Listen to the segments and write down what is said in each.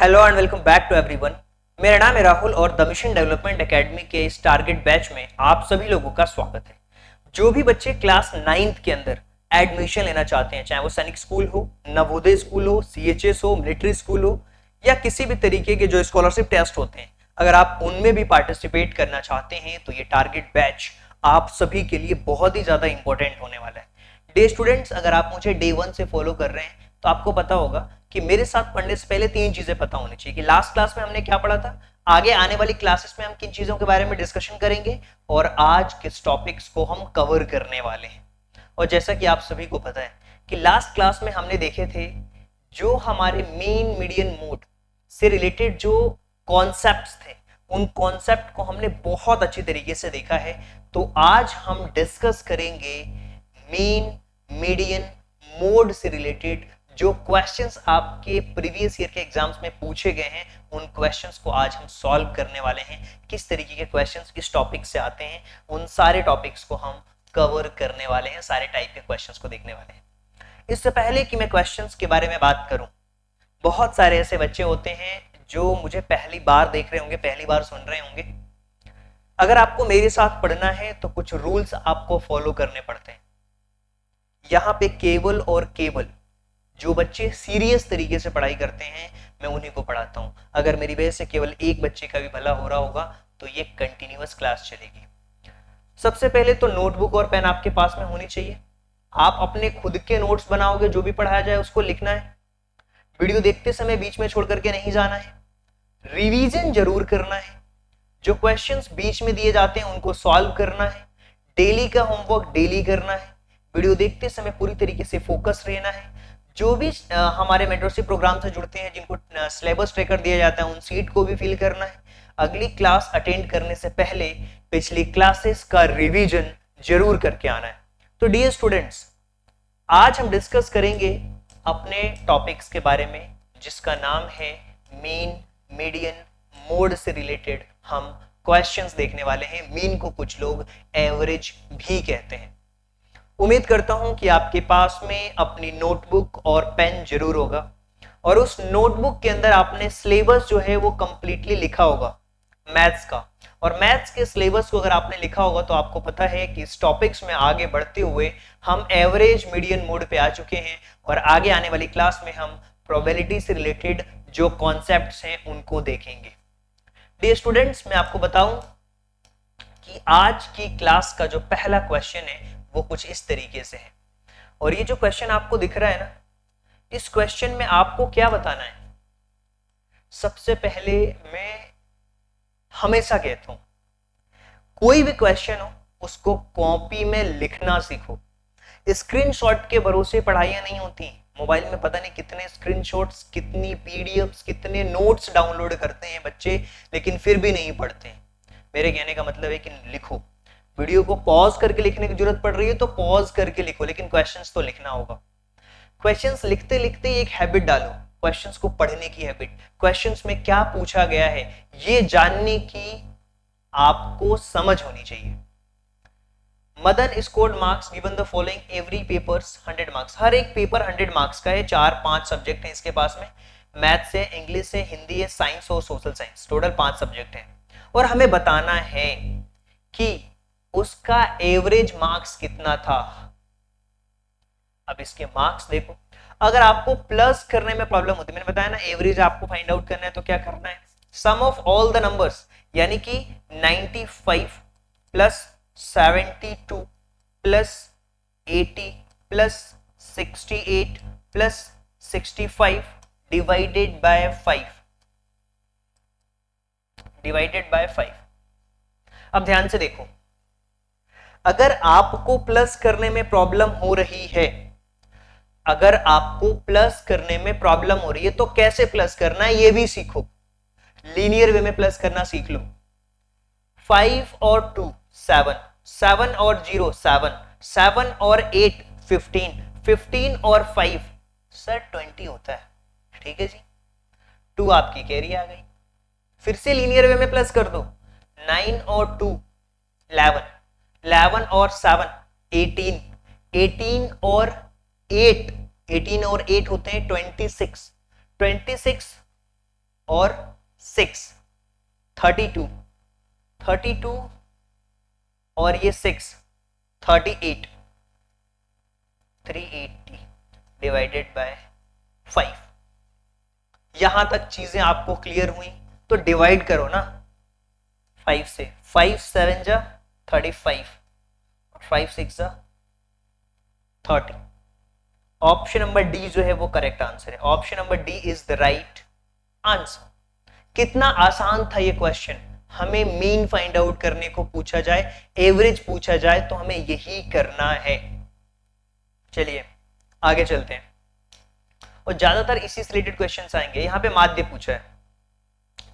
Hello and welcome back to everyone. मेरा नाम है राहुल और द मिशन डेवलपमेंट एकेडमी के इस टारगेट बैच में आप सभी लोगों का स्वागत है। जो भी बच्चे क्लास 9th के अंदर एडमिशन लेना चाहते हैं, चाहे वो सैनिक स्कूल हो, नवोदय स्कूल हो, सीएचएस हो, मिलिट्री स्कूल हो या किसी भी तरीके के जो स्कॉलरशिप टेस्ट होते हैं, अगर आप उनमें भी पार्टिसिपेट करना चाहते हैं तो ये टारगेट बैच आप सभी के लिए बहुत ही ज्यादा इंपॉर्टेंट होने वाला है। डे स्टूडेंट्स, अगर आप मुझे डे 1 से फॉलो कर रहे हैं तो आपको पता होगा कि मेरे साथ पढ़ने से पहले तीन चीजें पता होनी चाहिए कि लास्ट क्लास में हमने क्या पढ़ा था, आगे आने वाली क्लासेस में हम किन चीजों के बारे में डिस्कशन करेंगे और आज किस टॉपिक्स को हम कवर करने वाले हैं। और जैसा कि आप सभी को पता है कि लास्ट क्लास में हमने देखे थे जो हमारे मेन मीडियन मोड से रिलेटेड जो कॉन्सेप्ट्स थे, उन कॉन्सेप्ट को हमने बहुत अच्छी तरीके से देखा है। तो आज हम डिस्कस करेंगे मेन मीडियन मोड से रिलेटेड जो क्वेश्चंस आपके प्रीवियस ईयर के एग्जाम्स में पूछे गए हैं, उन क्वेश्चंस को आज हम सॉल्व करने वाले हैं। किस तरीके के क्वेश्चंस इस टॉपिक से आते हैं, उन सारे टॉपिक्स को हम कवर करने वाले हैं, सारे टाइप के क्वेश्चंस को देखने वाले हैं। इससे पहले कि मैं क्वेश्चंस के बारे में बात करूं, बहुत सारे ऐसे बच्चे होते हैं जो मुझे पहली बार देख रहे होंगे, पहली बार सुन रहे होंगे। अगर आपको मेरे साथ पढ़ना है तो कुछ रूल्स आपको फॉलो करने पड़ते हैं। यहां पे केवल और केवल जो बच्चे सीरियस तरीके से पढ़ाई करते हैं मैं उन्हीं को पढ़ाता हूं। अगर मेरी वजह से केवल एक बच्चे का भी भला हो रहा होगा तो ये कंटिन्यूअस क्लास चलेगी। सबसे पहले तो नोटबुक और पेन आपके पास में होनी चाहिए। आप अपने खुद के नोट्स बनाओगे, जो भी पढ़ाया जाए उसको लिखना है। वीडियो देखते समय बीच में छोड़ करके नहीं जाना है। रिवीजन जरूर करना है। जो क्वेश्चंस बीच में दिए जाते हैं उनको सॉल्व करना है। डेली का होमवर्क डेली करना है। वीडियो देखते समय पूरी तरीके से फोकस रहना है। जो भी हमारे मेंटरशिप प्रोग्राम से जुड़ते हैं, जिनको सिलेबस ट्रैकर दिया जाता है, उन सीट को भी फिल करना है। अगली क्लास अटेंड करने से पहले पिछली क्लासेस का रिवीजन जरूर करके आना है। तो डियर स्टूडेंट्स, आज हम डिस्कस करेंगे अपने टॉपिक्स के बारे में जिसका नाम है मेन मीडियन मोड से रिलेटेड हम क्वेश्चंस देखने वाले हैं। मीन को कुछ लोग एवरेज भी कहते हैं। उम्मीद करता हूं कि आपके पास में अपनी नोटबुक और पेन जरूर होगा और उस नोटबुक के अंदर आपने सिलेबस जो है वो कंप्लीटली लिखा होगा मैथ्स का। और मैथ्स के सिलेबस को अगर आपने लिखा होगा तो आपको पता है कि इस टॉपिक्स में आगे बढ़ते हुए हम एवरेज मीडियन मोड पे आ चुके हैं और आगे आने वाली क्लास में हम प्रोबेबिलिटी से रिलेटेड जो कॉन्सेप्ट्स हैं उनको देखेंगे। डियर स्टूडेंट्स, मैं आपको बताऊं कि आज की क्लास का जो पहला क्वेश्चन है वो कुछ इस तरीके से है। और ये जो क्वेश्चन आपको दिख रहा है ना, इस क्वेश्चन में आपको क्या बताना है। सबसे पहले मैं हमेशा कहता हूं कोई भी क्वेश्चन हो उसको कॉपी में लिखना सीखो। स्क्रीनशॉट के भरोसे पढ़ाइयां नहीं होती। मोबाइल में पता नहीं कितने स्क्रीनशॉट्स, कितनी पीडीएफ्स, कितने नोट्स डाउनलोड करते हैं बच्चे, लेकिन फिर भी नहीं पढ़ते। मेरे कहने का मतलब है कि लिखो। वीडियो को पॉज करके लिखने की जरूरत पड़ रही है तो पॉज करके लिखो, लेकिन क्वेश्चंस तो लिखना होगा। क्वेश्चंस लिखते लिखते एक हैबिट डालो, क्वेश्चंस को पढ़ने की हैबिट। क्वेश्चंस में क्या पूछा गया है ये जानने की आपको समझ होनी चाहिए। Madan scored marks given the following every papers 100 marks. हर एक पेपर 100 मार्क्स का है। 4-5 सब्जेक्ट हैं इसके पास में। मैथ्स है, इंग्लिश है, हिंदी है, साइंस और सोशल साइंस। टोटल 5 सब्जेक्ट हैं और हमें बताना है कि उसका एवरेज मार्क्स कितना था। अब इसके मार्क्स देखो। अगर आपको प्लस करने में प्रॉब्लम होती है, मैंने बताया ना एवरेज आपको फाइंड आउट करना है तो क्या करना है, सम ऑफ ऑल द नंबर्स, यानी कि 95 plus 72 plus 80 plus 68 plus 65 divided by 5 divided by 5। अब ध्यान से देखो, अगर आपको प्लस करने में प्रॉब्लम हो रही है, अगर आपको प्लस करने में प्रॉब्लम हो रही है तो कैसे प्लस करना है ये भी सीखो। लीनियर वे में प्लस करना सीख लो। 5 और 2 7, 7 और 0 7, 7 और 8 15, 15 और 5 सर 20 होता है। ठीक है जी, 2 आपकी कैरी आ गई। फिर से लीनियर वे में प्लस कर दो। 9 और 2 11, 11 और 7 18, 18 और 8 18 और 8 होते हैं 26, 26 और 6, 32, 32 और ये 6, 38, 380 डिवाइडेड बाय 5। यहां तक चीजें आपको क्लियर हुई तो डिवाइड करो ना 5 से। 5 7 जा 35, 5 6 जा 30। ऑप्शन नंबर डी जो है वो करेक्ट आंसर है। Option number D is the right answer. कितना आसान था ये क्वेश्चन। हमें मीन फाइंड आउट करने को पूछा जाए, एवरेज पूछा जाए तो हमें यही करना है। चलिए आगे चलते हैं और ज्यादातर इसी से रिलेटेड क्वेश्चंस आएंगे। यहां पे माध्य पूछा है।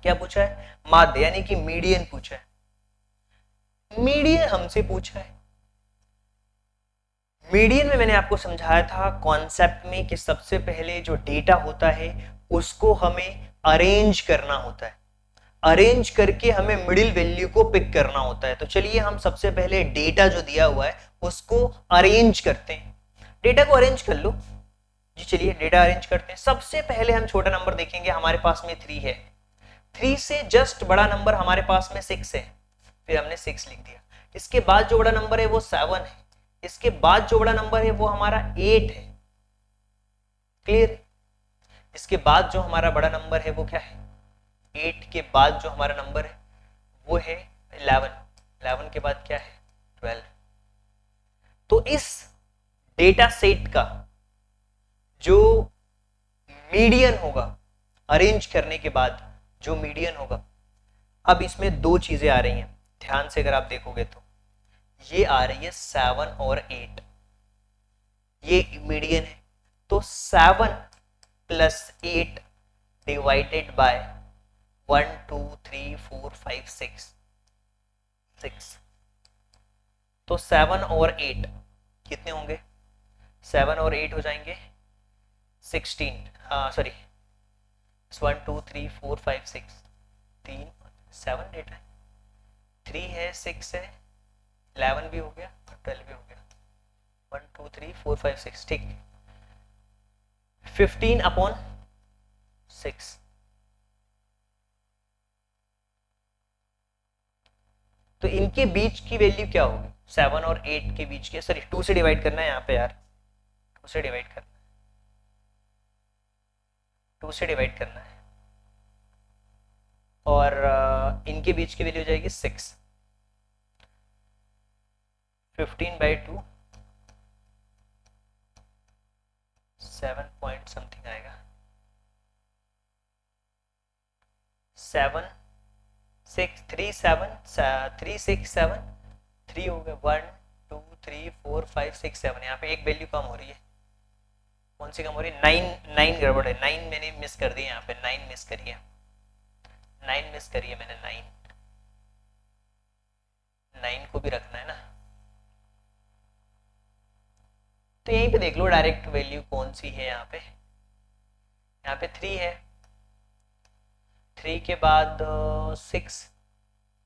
क्या पूछा है? माध्य यानी कि मीडियन पूछा है। मीडियन हमसे पूछा है। मीडियन में मैंने आपको समझाया था कॉन्सेप्ट में कि सबसे पहले जो डेटा होता है उसको हमें अरेंज करना होता है। अरेंज करके हमें मिडिल वैल्यू को पिक करना होता है। तो चलिए हम सबसे पहले डेटा जो दिया हुआ है उसको अरेंज करते हैं। डेटा को अरेंज कर लो जी। चलिए डेटा अरेंज करते हैं। सबसे पहले हम छोटा नंबर देखेंगे। हमारे पास में 3 है। 3 से जस्ट बड़ा नंबर हमारे पास में 6 है। फिर हमने 6 लिख दिया। इसके बाद जो बड़ा नंबर है वो 7 है। इसके बाद जो बड़ा नंबर है वो हमारा 8 है। क्लियर? इसके बाद जो हमारा बड़ा नंबर है वो क्या है? 8 के बाद जो हमारा नंबर है वो है 11। 11 के बाद क्या है? 12। तो इस डेटा सेट का जो मीडियन होगा अरेंज करने के बाद, जो मीडियन होगा, अब इसमें 2 चीजें आ रही हैं ध्यान से अगर आप देखोगे तो। ये आ रही है 7 और 8, ये मीडियन है। तो 7 प्लस 8 डिवाइडेड बाय 1 2 3 4 5 6। तो 7 और 8 कितने होंगे? 7 और 8 हो जाएंगे 16। सॉरी 1 2 3 4 5 6 3 7 8 है, 3 है 6 है 11 भी हो गया और 12 भी हो गया। 1 2 3 4 5 6 ठीक। 15 अपॉन 6। तो इनके बीच की वैल्यू क्या होगी? 7 और 8 के बीच के, सॉरी 2 से डिवाइड करना है यहाँ पे यार। 2 से डिवाइड करना है, 2 से डिवाइड करना है। और इनके बीच की वैल्यू हो जाएगी 6। 15 बाई 2 7 पॉइंट समथिंग आएगा। 7 6 3 7 3 6 7 3 हो गए। 1 2 3 4 5 6 7। यहाँ पे एक वैल्यू कम हो रही है। कौन सी कम हो रही है? 9 गड़बड़ है। 9 मैंने मिस कर दी यहाँ पे। 9 मिस करी है। 9 मिस करी है मैंने। 9 को भी रखना है ना। तो यहीं पे देख लो डायरेक्ट वैल्यू कौन सी है यहाँ पे। यहाँ पे 3 है। 3 के बाद 6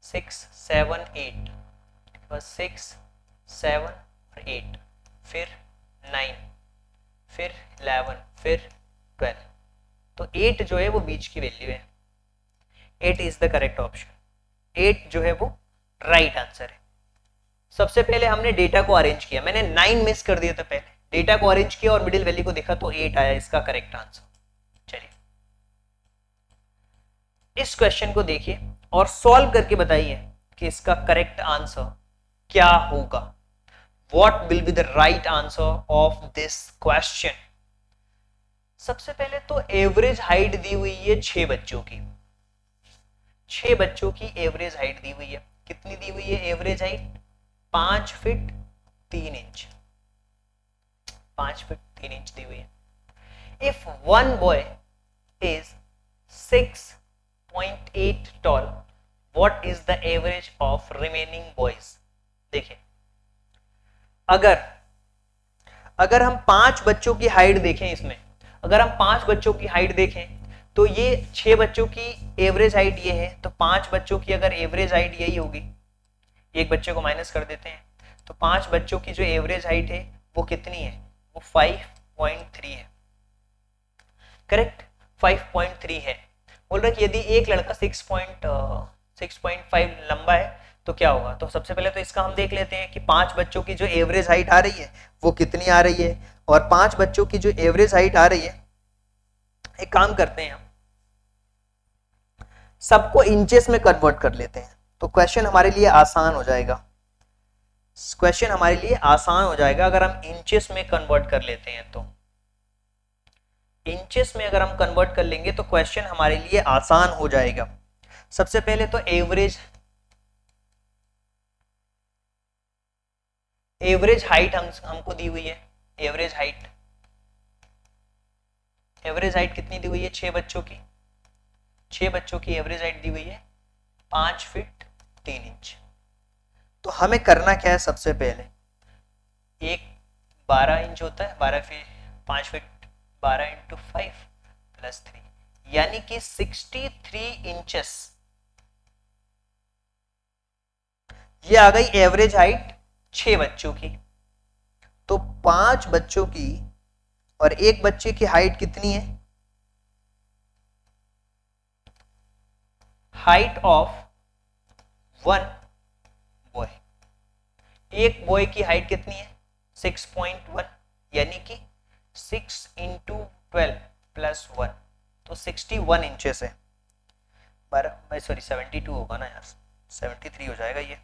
6 7 8, बस 6 7 और 8, फिर 9, फिर 11, फिर 12। तो 8 जो है वो बीच की वैल्यू है। 8 इज द करेक्ट ऑप्शन। 8 जो है वो राइट आंसर है। सबसे पहले हमने डेटा को अरेंज किया। मैंने 9 मिस कर दिया था पहले। डेटा को अरेंज किया और मिडिल वैल्यू को देखा तो 8 आया इसका करेक्ट आंसर। चलिए इस क्वेश्चन को देखिए और सॉल्व करके बताइए कि इसका करेक्ट आंसर क्या होगा। What will be the right answer of this question. सबसे पहले तो एवरेज हाइट दी हुई है 6 बच्चों की। 6 बच्चों की एवरेज हाइट दी हुई है। कितनी दी हुई है average height? 5 feet 3 inch. 5 feet 3 inch दी हुई है। If one boy is 6.8 tall, what is the average of remaining boys? देखिए अगर हम 5 बच्चों की हाइट देखें इसमें, अगर हम 5 बच्चों की हाइट देखें तो ये 6 बच्चों की एवरेज हाइट ये है, तो 5 बच्चों की अगर एवरेज हाइट यही होगी, एक बच्चे को माइनस कर देते हैं, तो 5 बच्चों की जो एवरेज हाइट है वो कितनी है? वो 5.3 है। करेक्ट, 5.3 है। बोल रहा है कि यदि एक लड़का 6.5 लंबा है तो क्या होगा। तो सबसे पहले तो इसका हम देख लेते हैं कि 5 बच्चों की जो एवरेज हाइट आ रही है वो कितनी आ रही है, और 5 बच्चों की जो एवरेज हाइट आ रही है, एक काम करते हैं हम सबको इंचेस में कन्वर्ट कर लेते हैं, तो क्वेश्चन हमारे लिए आसान हो जाएगा। क्वेश्चन हमारे लिए आसान हो जाएगा अगर हम इंचेस में कन्वर्ट कर लेते हैं। तो इंचेस में अगर हम कन्वर्ट कर लेंगे तो क्वेश्चन हमारे लिए आसान हो जाएगा। सबसे पहले तो एवरेज हाइट हमको दी हुई है। एवरेज हाइट कितनी दी हुई है, 6 बच्चों की। 6 बच्चों की एवरेज हाइट दी हुई है 5 फीट 3 इंच। तो हमें करना क्या है, सबसे पहले एक 12 इंच होता है, 12 फीट 5 फीट 12 इंटू 5 प्लस 3, यानी कि 63 इंचेस। ये आ गई एवरेज हाइट 6 बच्चों की। तो 5 बच्चों की और एक बच्चे की हाइट कितनी है, हाइट ऑफ 1 बॉय, एक बॉय की हाइट कितनी है 6.1, यानी कि 6 इंटू 12 प्लस 1, तो 61 इंचेस है। 72 होगा ना यार, 73 हो जाएगा ये,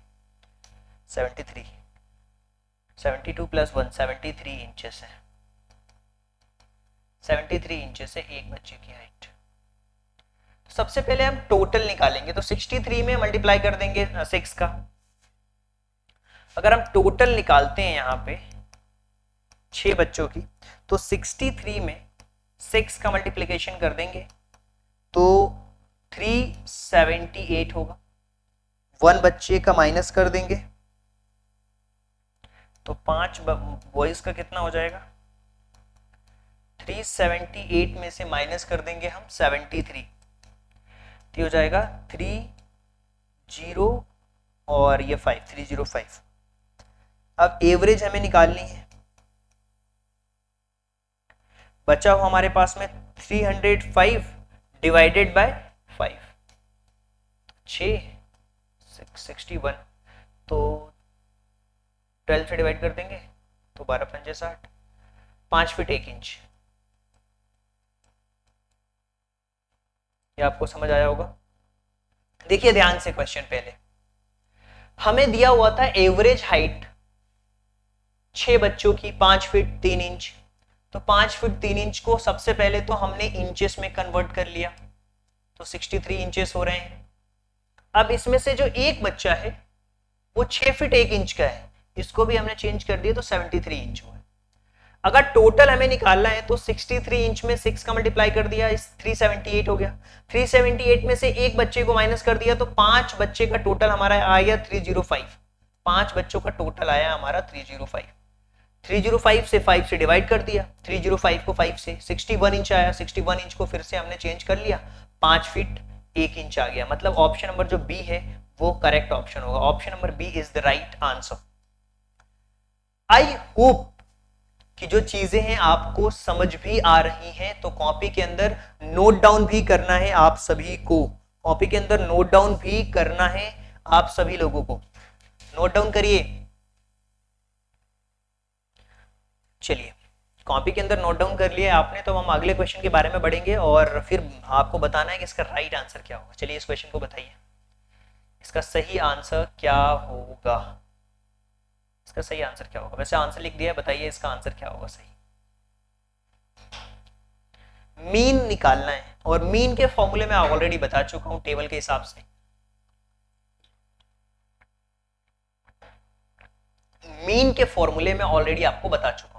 72 प्लस 1 73 इंचेस है। 73 इंचेस है एक बच्चे की हाइट। तो सबसे पहले हम टोटल निकालेंगे, तो 63 में मल्टीप्लाई कर देंगे 6 का। अगर हम टोटल निकालते हैं यहाँ पे 6 बच्चों की, तो 63 में 6 का मल्टीप्लीकेशन कर देंगे तो 378 होगा। 1 बच्चे का माइनस कर देंगे तो 5 बॉयज का कितना हो जाएगा, 378 में से माइनस कर देंगे हम 73, तो हो जाएगा 30 और ये 5, 305। अब एवरेज हमें निकालनी है, बचा हुआ हमारे पास में 305 डिवाइडेड बाय 5, 61, तो 12 से डिवाइड कर देंगे तो 12 पंजे 60, 5 फीट 1 इंच। ये आपको समझ आया होगा। देखिए ध्यान से क्वेश्चन, पहले हमें दिया हुआ था एवरेज हाइट 6 बच्चों की 5 फीट 3 इंच, तो 5 फीट 3 इंच को सबसे पहले तो हमने इंचेस में कन्वर्ट कर लिया, तो 63 इंचेस हो रहे हैं। अब इसमें से जो एक बच्चा है वो 6 फीट 1 इंच का है, इसको भी हमने चेंज कर दिया तो 73 इंच हुआ। अगर टोटल हमें निकालना है तो 63 इंच में 6 का मल्टीप्लाई कर दिया, इस 378 हो गया। 378 में से एक बच्चे को माइनस कर दिया तो 5 बच्चे का टोटल हमारा आया 305। 5 बच्चों का टोटल आया हमारा 305। 305 से 5 से डिवाइड कर दिया, 305 को 5 से 61 इंच आया। 61 इंच को फिर से हमने चेंज कर लिया, 5 फीट 1 इंच आ गया। मतलब ऑप्शन नंबर जो बी है वो करेक्ट ऑप्शन होगा। Option number B is the right answer. I hope कि जो चीजें हैं आपको समझ भी आ रही हैं, तो कॉपी के अंदर नोट डाउन भी करना है आप सभी को। कॉपी के अंदर नोट डाउन भी करना है आप सभी लोगों को। नोट डाउन करिए। चलिए कॉपी के अंदर नोट डाउन कर लिया आपने, तो हम अगले क्वेश्चन के बारे में बढ़ेंगे और फिर आपको बताना है कि इसका राइट आंसर क्या होगा। चलिए इस क्वेश्चन को बताइए, इसका सही आंसर क्या होगा। इसका सही आंसर क्या होगा, वैसे आंसर लिख दिया है, बताइए इसका आंसर क्या होगा सही। मीन निकालना है और मीन के फॉर्मूले में ऑलरेडी बता चुका हूं टेबल के हिसाब से। मीन के फॉर्मूले में ऑलरेडी आपको बता चुका हूं।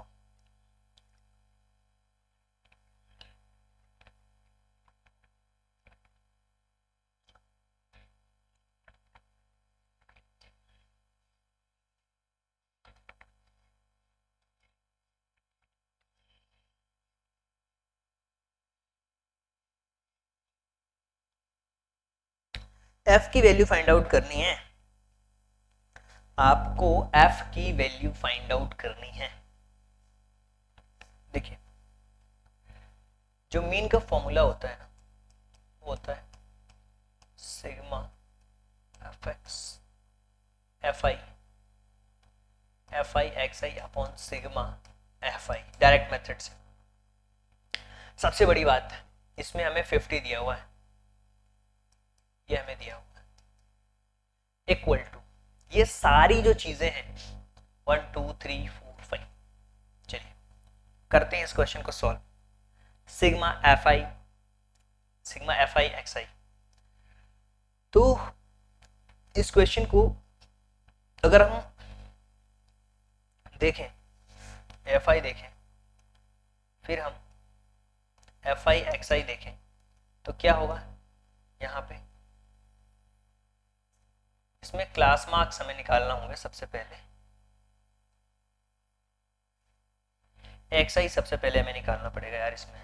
एफ की वैल्यू फाइंड आउट करनी है आपको, एफ की वैल्यू फाइंड आउट करनी है। देखिए जो मीन का फॉर्मूला होता है ना, वो होता है sigma F x F I X I upon sigma F I, direct method से। सबसे बड़ी बात इसमें हमें 50 दिया हुआ है, ये हमें दिया हुआ है, इक्वल टू ये सारी जो चीजें हैं 1 2 3 4 5। चलिए करते हैं इस क्वेश्चन को solve. Sigma F I X I, तो इस क्वेश्चन को अगर हम देखें, एफ आई देखें, फिर हम एफ आई एक्स आई देखें, तो क्या होगा यहाँ पे, इसमें क्लास मार्क्स हमें निकालना होंगे। सबसे पहले एक्स आई सबसे पहले हमें निकालना पड़ेगा यार। इसमें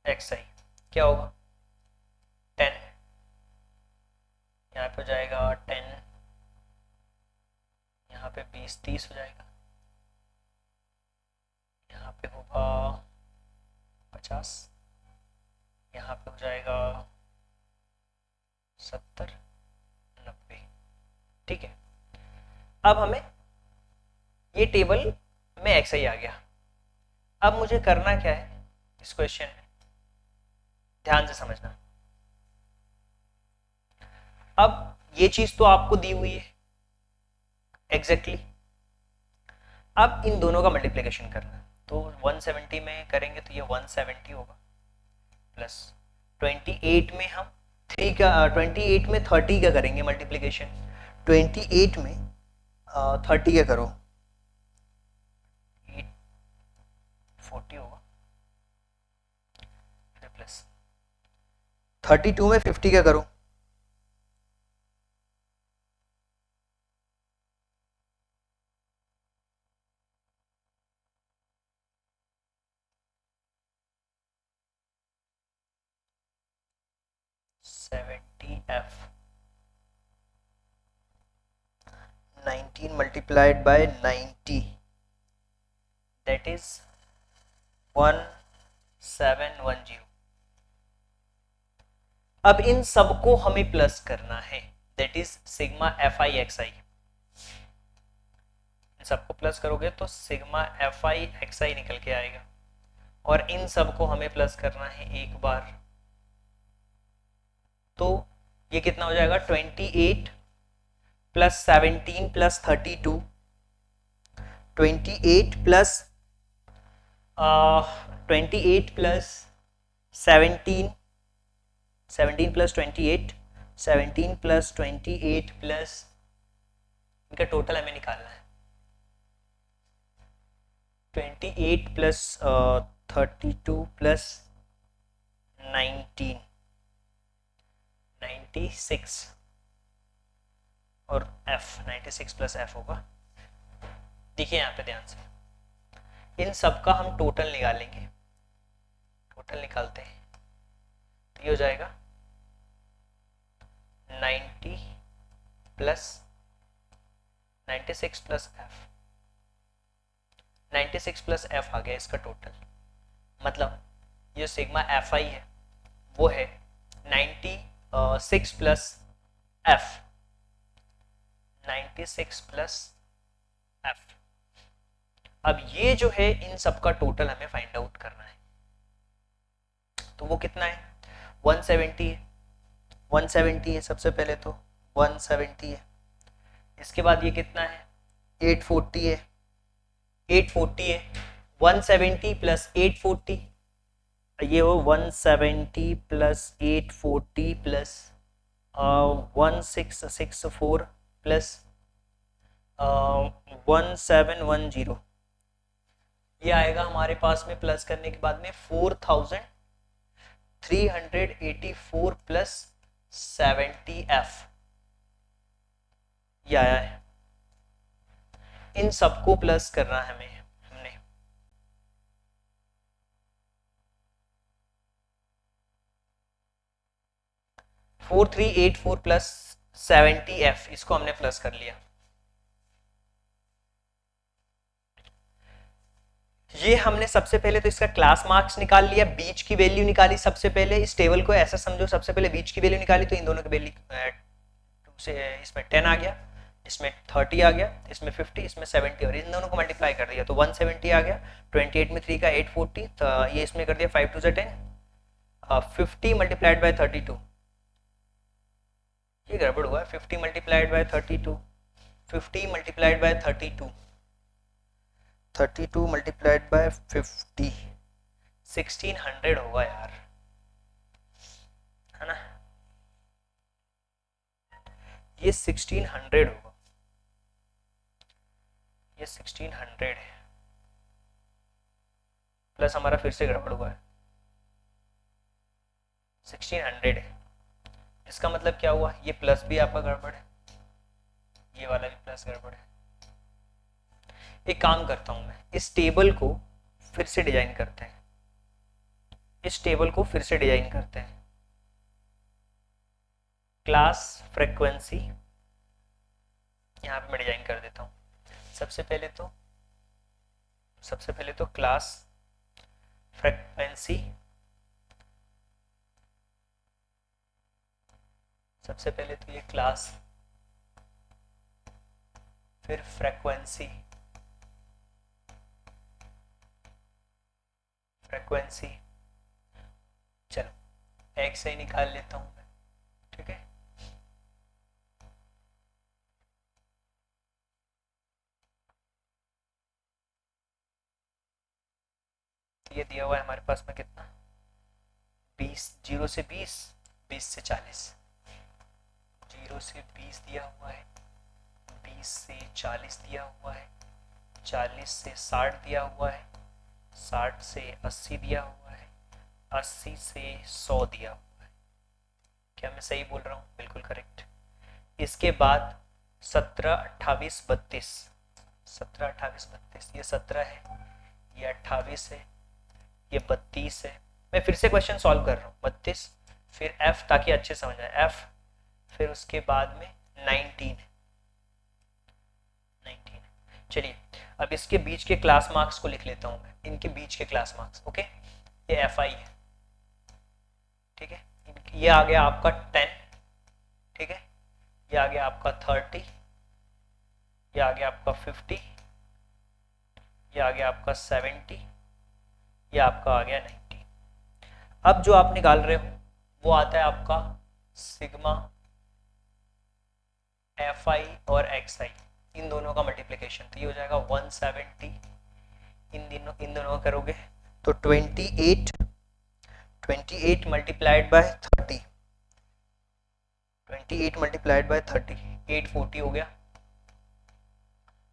एक्स आई क्या होगा 10, यहाँ पे हो जाएगा 10, यहाँ पे 20 30 हो जाएगा, यहाँ पे होगा 50, यहाँ पे हो जाएगा 70 90। ठीक है, अब हमें ये टेबल में एक्स आई आ गया। अब मुझे करना क्या है इस क्वेश्चन में, ध्यान से समझना। अब ये चीज तो आपको दी हुई है एग्जैक्टली, अब इन दोनों का मल्टीप्लिकेशन करना। तो 170 में करेंगे तो ये 170 होगा, प्लस 28 में हम 3 का 28 में 30 का करेंगे मल्टीप्लिकेशन। 28 में 30 का करो 40 होगा, फिर प्लस 32 में 50 का करो, F 19 multiplied by 90 that is 1710। अब इन सबको हमें प्लस करना है, that is sigma F I X I. इन सबको प्लस करोगे तो sigma F I X I निकल के आएगा, और इन सबको हमें प्लस करना है एक बार। तो ये कितना हो जाएगा 28 plus 17 plus 32, 28 plus 28 plus 17, 17 plus 28, 17 plus 28 plus, इनका टोटल हमें निकालना है। 28 प्लस 32 प्लस 19, 96, और f 96 प्लस एफ होगा। देखिए यहाँ पे ध्यान से, इन सब का हम टोटल निकालेंगे। टोटल निकालते हैं तो ये हो जाएगा 90 plus 96 plus F, 96 plus F आ गया इसका टोटल। मतलब ये सिग्मा एफ आई है वो है 96 प्लस एफ, 96 प्लस एफ। अब ये जो है इन सब का टोटल हमें फाइंड आउट करना है, तो वो कितना है 170 है, 170 है सबसे पहले, तो 170 है। इसके बाद ये कितना है 840 है, 840 है, 170 प्लस 840, ये हो 170 प्लस 840 प्लस 1664 प्लस 1710, ये आएगा हमारे पास में प्लस करने के बाद में 4384 प्लस 70 एफ, ये आया है। इन सबको प्लस करना है हमें, हमने 4384 प्लस 70 एफ, इसको हमने प्लस कर लिया। ये हमने सबसे पहले तो इसका क्लास मार्क्स निकाल लिया, बीच की वैल्यू निकाली सबसे पहले। इस टेबल को ऐसा समझो, सबसे पहले बीच की वैल्यू निकाली तो इन दोनों की वैल्यू से इसमें 10 आ गया, इसमें 30 आ गया, इसमें 50, इसमें 70 और इन दोनों को मल्टीप्लाई कर दिया तो 170 आ गया। 28 में 3 का 840 तो ये इसमें कर दिया 5 2 10, 50 मल्टीप्लाइड बाय 32, ये गड़बड़ हुआ है। 50 multiplied by 32, 50 multiplied by 32, 32 multiplied by 50, 1600 होगा यार, है ना, ये 1600 होगा, ये 1600 है, प्लस हमारा फिर से गड़बड़ हुआ है, 1600 है। इसका मतलब क्या हुआ, ये प्लस भी आपका गड़बड़ है, ये वाला भी प्लस गड़बड़ है। एक काम करता हूं मैं, इस टेबल को फिर से डिजाइन करते हैं, इस टेबल को फिर से डिजाइन करते हैं। क्लास फ्रीक्वेंसी यहां पे मैं डिजाइन कर देता हूं। सबसे पहले तो क्लास फ्रीक्वेंसी, सबसे पहले तो ये क्लास, फिर फ्रीक्वेंसी, चलो एक्स से ही निकाल लेता हूं मैं, ठीक है। ये दिया हुआ है हमारे पास में कितना, 20, 0 से 20, 20 से 40, 0 से 20 दिया हुआ है, 20 से 40 दिया हुआ है, 40 से 60 दिया हुआ है, 60 से 80 दिया हुआ है, 80 से 100 दिया हुआ है। क्या मैं सही बोल रहा हूँ? बिल्कुल करेक्ट। इसके बाद 17, 28, 32, 17, 28, 32, ये 17 है, ये 28 है, ये 32 है। मैं फिर से क्वेश्चन सॉल्व कर रहा हूँ, 32 फिर f ताकि अच्छे समझ आए, f फिर उसके बाद में 19। चलिए अब इसके बीच के क्लास मार्क्स को लिख लेता हूं मैं, इनके बीच के क्लास मार्क्स, ओके। ये FI है, ठीक है, ये आ गया आपका 10, ठीक है, ये आ गया आपका 30, ये आ गया आपका 50, ये आ गया आपका 70, ये आपका आ गया 90। अब जो आप निकाल रहे हो वो आता है आपका सिग्मा FI और XI, इन दोनों का मल्टीप्लिकेशन, तो ये हो जाएगा 170, इन दोनों का करोगे तो 28 मल्टीप्लाइड बाय 30, 28 मल्टीप्लाइड बाय 30, 840 हो गया।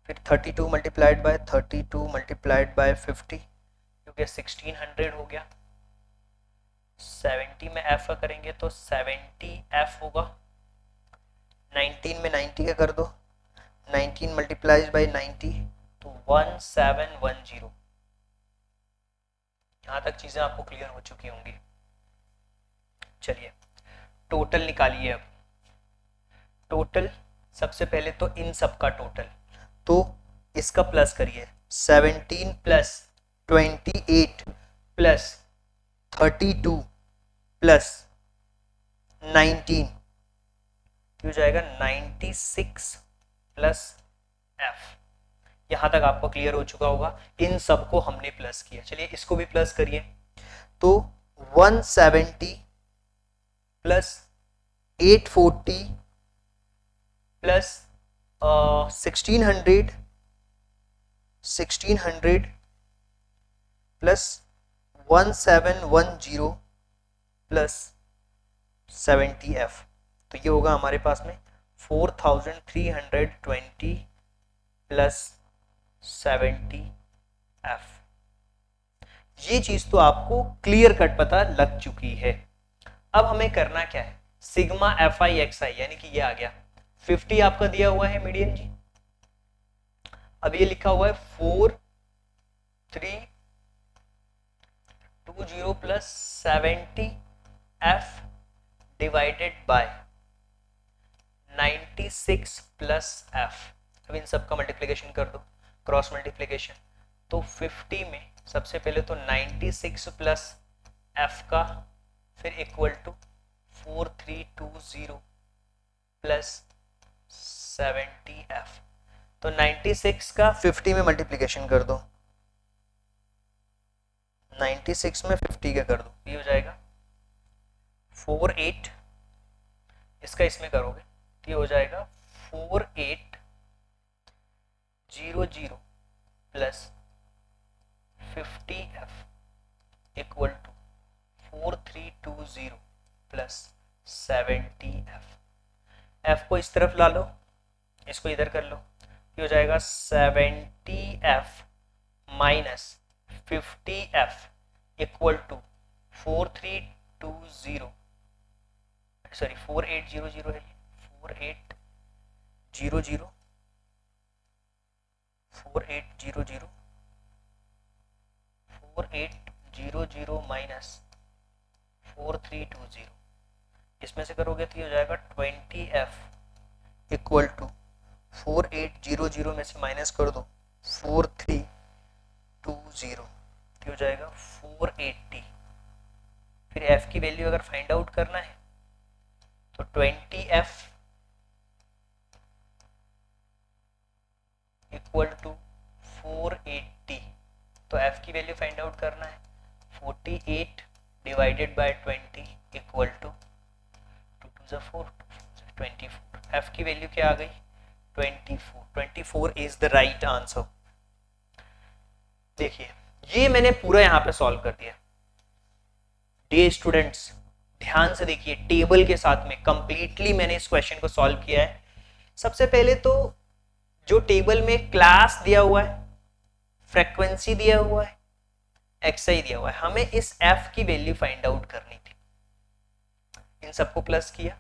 फिर 32 मल्टीप्लाइड बाय 32 मल्टीप्लाइड बाय 50, क्योंकि 1600 हो गया। 70 में f का करेंगे तो 70f होगा। 19 में 90 का कर दो, 19 मल्टीप्लाइज बाई 90 तो 1710। यहां तक चीजें आपको क्लियर हो चुकी होंगी। चलिए टोटल निकालिए। अब टोटल सबसे पहले तो इन सब का टोटल, तो इसका प्लस करिए, 17 प्लस 28 प्लस 32 प्लस 19 हो जाएगा 96 प्लस f। यहां तक आपको क्लियर हो चुका होगा। इन सबको हमने प्लस किया, चलिए इसको भी प्लस करिए, तो 170 plus 840 plus 1600 plus 1710 plus 70f, तो ये होगा हमारे पास में 4320 प्लस 70f। ये चीज तो आपको क्लियर कट पता लग चुकी है। अब हमें करना क्या है, सिग्मा FI XI यानी कि ये आ गया 50 आपका दिया हुआ है मीडियन जी। अब ये लिखा हुआ है 4320 plus 70f divided by 96 plus f। अब इन सब का मल्टीप्लिकेशन कर दो, क्रॉस मल्टीप्लिकेशन, तो 50 में सबसे पहले तो 96 प्लस एफ का, फिर इक्वल टू 4320 प्लस 70 एफ। तो 96 का 50 में मल्टीप्लीकेशन कर दो, 96 में 50 का कर दो, ये हो जाएगा 48, इसका इसमें करोगे तो ये हो जाएगा 4800 plus 50 F equal to 4320 plus 70 F. F को इस तरफ ला लो, इसको इधर कर लो, ये हो जाएगा 70 F minus 50 F equal to 4320, sorry 4800 है ये, 4800 4800 माइनस 4320, इसमें से करोगे तो ये हो जाएगा 20 एफ इक्वल टू 4800 में से माइनस कर दो 4320, तो हो जाएगा 480। फिर एफ की वैल्यू अगर फाइंड आउट करना है तो 20 एफ इक्वल टू 480, तो एफ की वैल्यू फाइंड आउट करना है 48 divided by 20 equal to 4 24। F की वैल्यू क्या आ गई 24 इज द राइट आंसर। देखिए ये मैंने पूरा यहां पे सॉल्व कर दिया। डियर स्टूडेंट्स ध्यान से देखिए, टेबल के साथ में कंप्लीटली मैंने इस क्वेश्चन को सॉल्व किया है। सबसे पहले तो जो टेबल में क्लास दिया हुआ है, फ्रीक्वेंसी दिया हुआ है, एक्सआई दिया हुआ है, हमें इस एफ की वैल्यू फाइंड आउट करनी थी। इन सबको प्लस किया,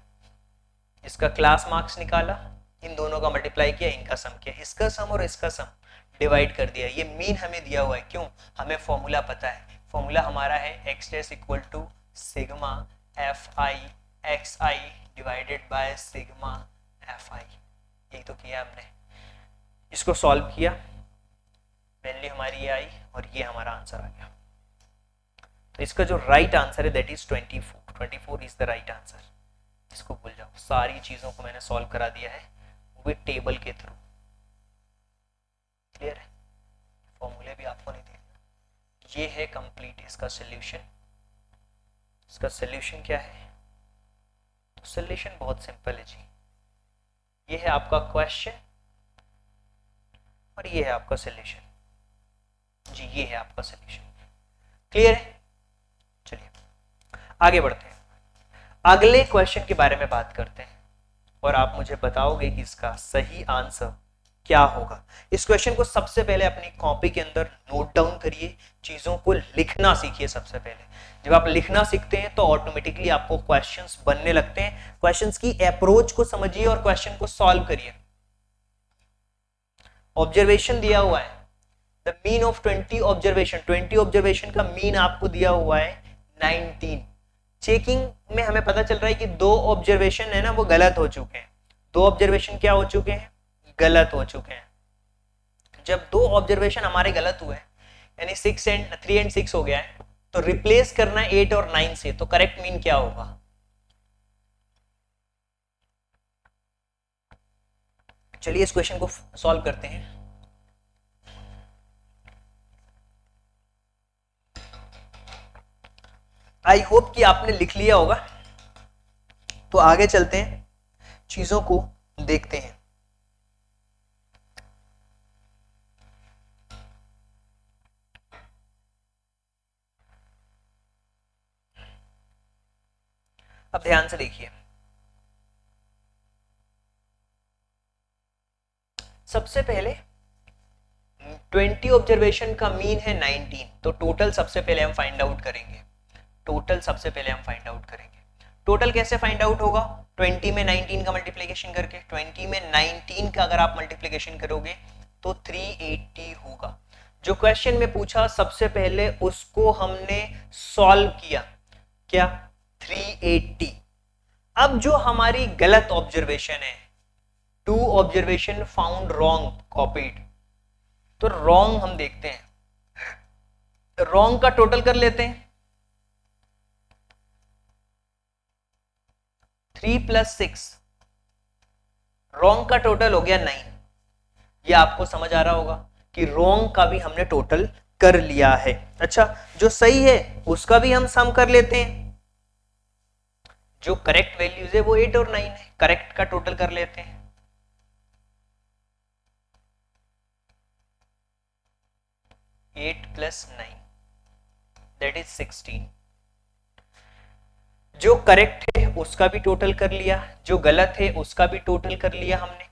इसका क्लास मार्क्स निकाला, इन दोनों का मल्टीप्लाई किया, इनका सम किया, इसका सम और इसका सम डिवाइड कर दिया। ये मीन हमें दिया हुआ है, क्यों? हमें फॉर्मूला पता है। फॉर्मूला हमारा है X dash equal to sigma F I X I divided by sigma F I. यही तो किया हमने। इसको सॉल्व किया, वैल्यू हमारी ये आई और ये हमारा आंसर आ गया। तो इसका जो राइट आंसर है that is 24 is the right answer. इसको भूल जाओ, सारी चीजों को मैंने सॉल्व करा दिया है वो भी टेबल के थ्रू। क्लियर है? फॉर्मूले भी आपको नहीं देखना। ये है कंप्लीट इसका सॉल्यूशन। इसका सॉल्यूशन क्या है? तो सॉल्यूशन बहुत सिंपल है जी। ये है आपका क्वेश्चन और ये है आपका सॉल्यूशन जी। ये है आपका सॉल्यूशन। क्लियर है? चलिए आगे बढ़ते हैं, अगले क्वेश्चन के बारे में बात करते हैं और आप मुझे बताओगे कि इसका सही आंसर क्या होगा। इस क्वेश्चन को सबसे पहले अपनी कॉपी के अंदर नोट डाउन करिए, चीजों को लिखना सीखिए। सबसे पहले जब आप लिखना सीखते हैं तो ऑटोमेटिकली आपको क्वेश्चंस बनने लगते हैं। क्वेश्चंस की अप्रोच को समझिए और क्वेश्चन को सॉल्व करिए। ऑब्जर्वेशन दिया हुआ है, the mean of 20 observation, 20 observation का मीन आपको दिया हुआ है 19। चेकिंग में हमें पता चल रहा है कि 2 ऑब्जर्वेशन है ना वो गलत हो चुके हैं। 2 ऑब्जर्वेशन क्या हो चुके हैं? गलत हो चुके हैं। जब 2 ऑब्जर्वेशन हमारे गलत हुए यानी 3 and 6 हो गया है, तो रिप्लेस करना है 8 और 9 से, तो करेक्ट मीन क्या होगा? चलिए इस क्वेश्चन को सॉल्व करते हैं। आई होप कि आपने लिख लिया होगा। तो आगे चलते हैं, चीजों को देखते हैं। अब ध्यान से देखिए, सबसे पहले 20 ऑब्जर्वेशन का मीन है 19, तो टोटल सबसे पहले हम फाइंड आउट करेंगे। टोटल कैसे फाइंड आउट होगा? 20 में 19 का मल्टीप्लिकेशन करके। 20 में 19 का अगर आप मल्टीप्लिकेशन करोगे तो 380 होगा। जो क्वेश्चन में पूछा सबसे पहले उसको हमने सॉल्व किया, क्या? 380। अब जो हमारी गलत ऑब्जर्वेशन है, 2 ऑब्जर्वेशन फाउंड रॉन्ग कॉपीड, तो रॉन्ग हम देखते हैं। रॉन्ग का टोटल कर लेते हैं। 3 + 6, रॉन्ग का टोटल हो गया 9। ये आपको समझ आ रहा होगा कि रॉन्ग का भी हमने टोटल कर लिया है। अच्छा, जो सही है उसका भी हम सम कर लेते हैं। जो करेक्ट वैल्यूज है वो 8 और 9 है, करेक्ट का टोटल कर लेते हैं। 8 + 9 दैट इज 16। जो करेक्ट है उसका भी टोटल कर लिया, जो गलत है उसका भी टोटल कर लिया हमने।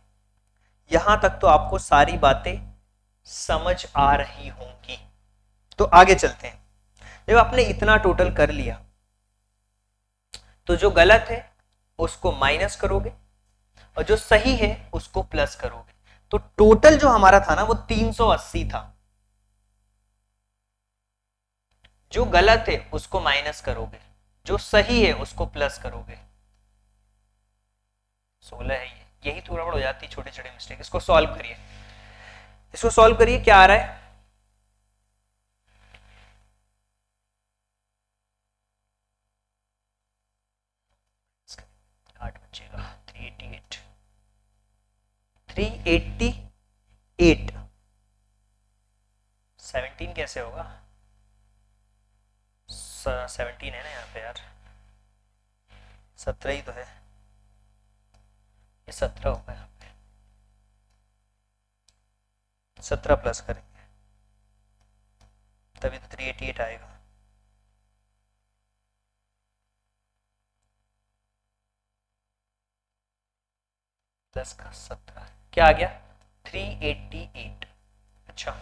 यहां तक तो आपको सारी बातें समझ आ रही होंगी। तो आगे चलते हैं। जब आपने इतना टोटल कर लिया तो जो गलत है उसको माइनस करोगे और जो सही है उसको प्लस करोगे। तो टोटल जो हमारा था ना वो 380 था। जो गलत है उसको माइनस करोगे, जो सही है उसको प्लस करोगे। 16 है ये, यही थोड़ा बड़ा हो जाती है छोटे छोटे मिस्टेक। इसको सॉल्व करिए, इसको सॉल्व करिए, क्या आ रहा है? आठ बचेगा। 388 388 17 कैसे होगा? 17 है ना यहाँ पे यार, 17 ही तो है, ये 17 होगा यहाँ पे। 17 प्लस करेंगे तभी तो 388 आएगा। प्लस का 17 क्या आ गया? 388। अच्छा,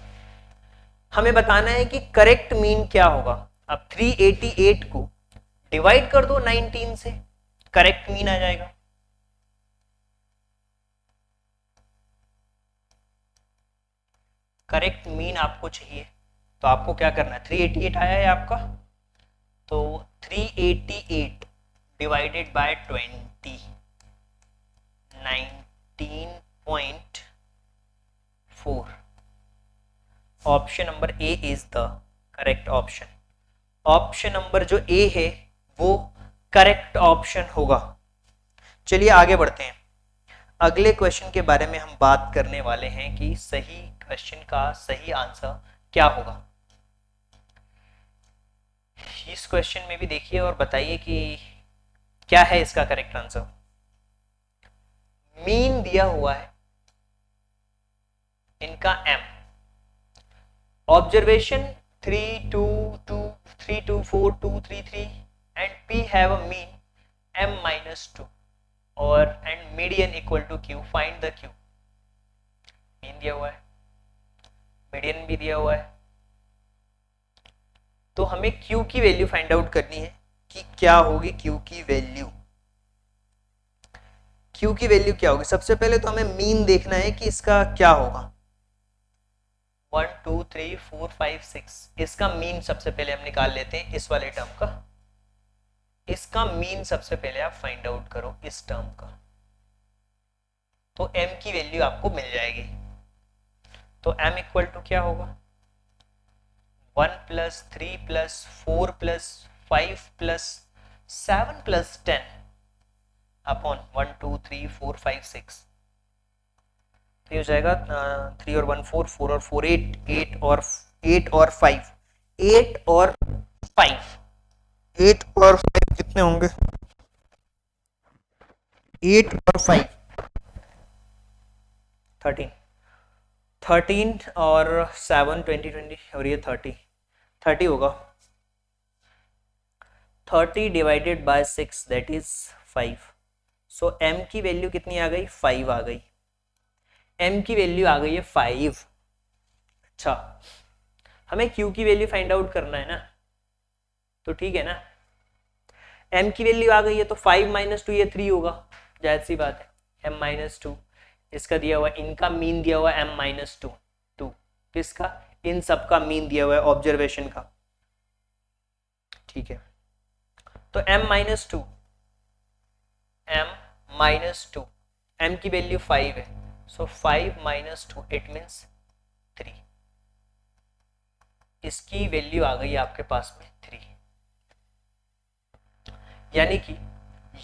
हमें बताना है कि करेक्ट मीन क्या होगा। अब 388 को डिवाइड कर दो 19 से, करेक्ट मीन आ जाएगा। करेक्ट मीन आपको चाहिए तो आपको क्या करना है? 388 आया है आपका, तो 388 divided by 20, 19.4। Option number A is the correct option. Option number जो ए है वो करेक्ट ऑप्शन होगा। चलिए आगे बढ़ते हैं। अगले क्वेश्चन के बारे में हम बात करने वाले हैं कि सही क्वेश्चन का सही आंसर क्या होगा। इस क्वेश्चन में भी देखिए और बताइए कि क्या है इसका करेक्ट आंसर। मीन दिया हुआ है इनका m, observation 3 2 2 3 2 4 2 3 3 and p have a mean m-2 और and median equal to q, find the q। Mean दिया हुआ है, मीडियन भी दिया हुआ है, तो हमें q की वैल्यू फाइंड आउट करनी है कि क्या होगी q की वैल्यू। q की वैल्यू क्या होगी? सबसे पहले तो हमें मीन देखना है कि इसका क्या होगा। 1 2 3 4 5 6, इसका मीन सबसे पहले हम निकाल लेते हैं इस वाले टर्म का। इसका मीन सबसे पहले आप फाइंड आउट करो इस टर्म का, तो m की वैल्यू आपको मिल जाएगी। तो m इक्वल टू क्या होगा? 1 + 3 + 4 + 5 + 7 + 10 अपॉन 1 2 3 4 5 6। तो ये हो जाएगा 3 और 1 4, 4 और 4 8, 8 और 5, 8 और 5, 8 और 5 कितने होंगे? 8 और 5 13, 13 और 7 20 20 और ये 30 होगा। 30 divided by 6 that is 5। So m की वैल्यू कितनी आ गई? 5 आ गई। m की वैल्यू आ गई है 5। अच्छा, हमें q की वैल्यू फाइंड आउट करना है ना, तो ठीक है ना। m की वैल्यू आ गई है तो 5 - 2 ये 3 होगा, जाहिर सी बात है। m-2 इसका दिया हुआ, इनका मीन दिया हुआ m-2 2, किसका? इन सब का मीन दिया हुआ है ऑब्जर्वेशन का, ठीक है। तो m-2 m की वैल्यू 5 है, सो 5 - 2 इट मीन्स 3। इसकी वैल्यू आ गई आपके पास में 3। यानी कि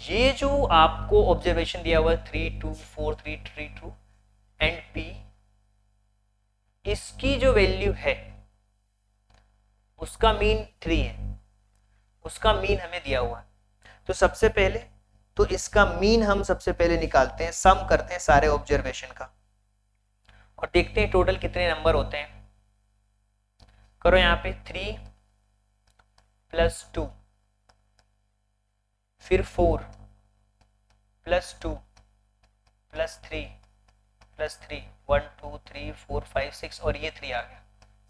ये जो आपको ऑब्जर्वेशन दिया हुआ है 3 2 4 3 3 2 एंड P, इसकी जो वैल्यू है उसका मीन 3 है, उसका मीन हमें दिया हुआ है। तो सबसे पहले तो इसका मीन हम सबसे पहले निकालते हैं, सम करते हैं सारे ऑब्जर्वेशन का और देखते हैं टोटल कितने नंबर होते हैं। करो यहाँ पे 3 प्लस 2, फिर 4 प्लस 2 प्लस 3 प्लस 3, 1 2 3 4 5 6 और ये 3 आ गया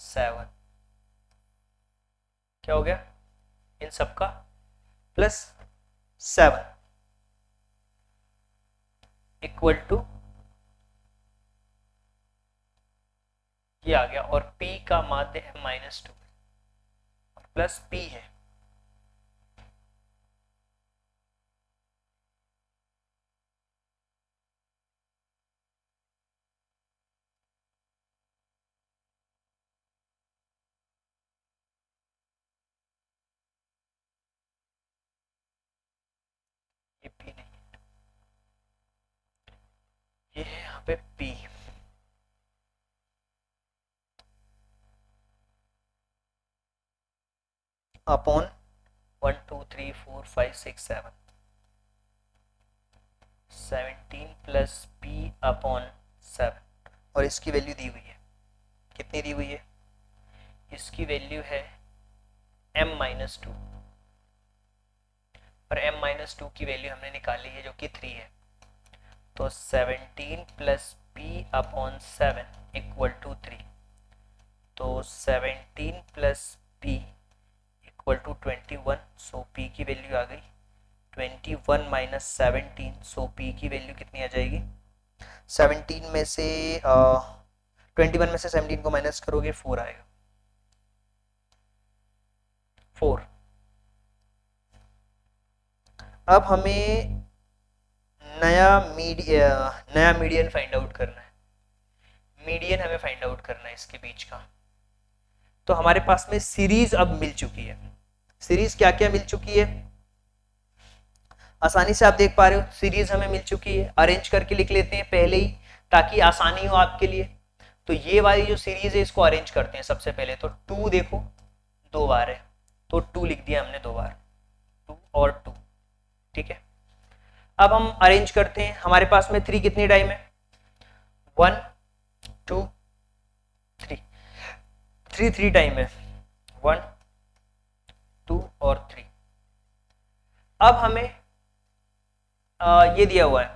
7। क्या हो गया इन सबका प्लस 7 इक्वल टू ये आ गया, और P का माध्य है -2 प्लस P है। ये P नहीं है, ये है यहाँ पे P। Upon 1 2 3 4 5 6 7, 17 plus P upon 7, और इसकी वैल्यू दी हुई है, कितनी दी हुई है, इसकी वैल्यू है m-2 और m-2 की वैल्यू हमने निकाली है जो कि 3 है। तो 17 plus P upon 7 equal to 3, तो 17 plus P equal to 21, so P की वैल्यू आ गई 21 माइनस 17, सो P की वैल्यू कितनी आ जाएगी, 17 में से 21 में से 17 को माइनस करोगे 4 आएगा, 4। अब हमें नया मीडियन फाइंड आउट करना है, मीडियन हमें फाइंड आउट करना है इसके बीच का। तो हमारे पास में सीरीज अब मिल चुकी है। सीरीज क्या क्या मिल चुकी है, आसानी से आप देख पा रहे हो, सीरीज हमें मिल चुकी है। अरेंज करके लिख लेते हैं पहले ही ताकि आसानी हो आपके लिए। तो ये वाली जो सीरीज है इसको अरेंज करते हैं सबसे पहले। तो 2 देखो 2 बार है तो 2 लिख दिया हमने 2 बार, 2 और 2, ठीक है। अब हम अरेंज करते हैं, हमारे पास में 3 कितनी टाइम है, 1 2 3, 3 टाइम है, 1 2 और 3। अब हमें ये दिया हुआ है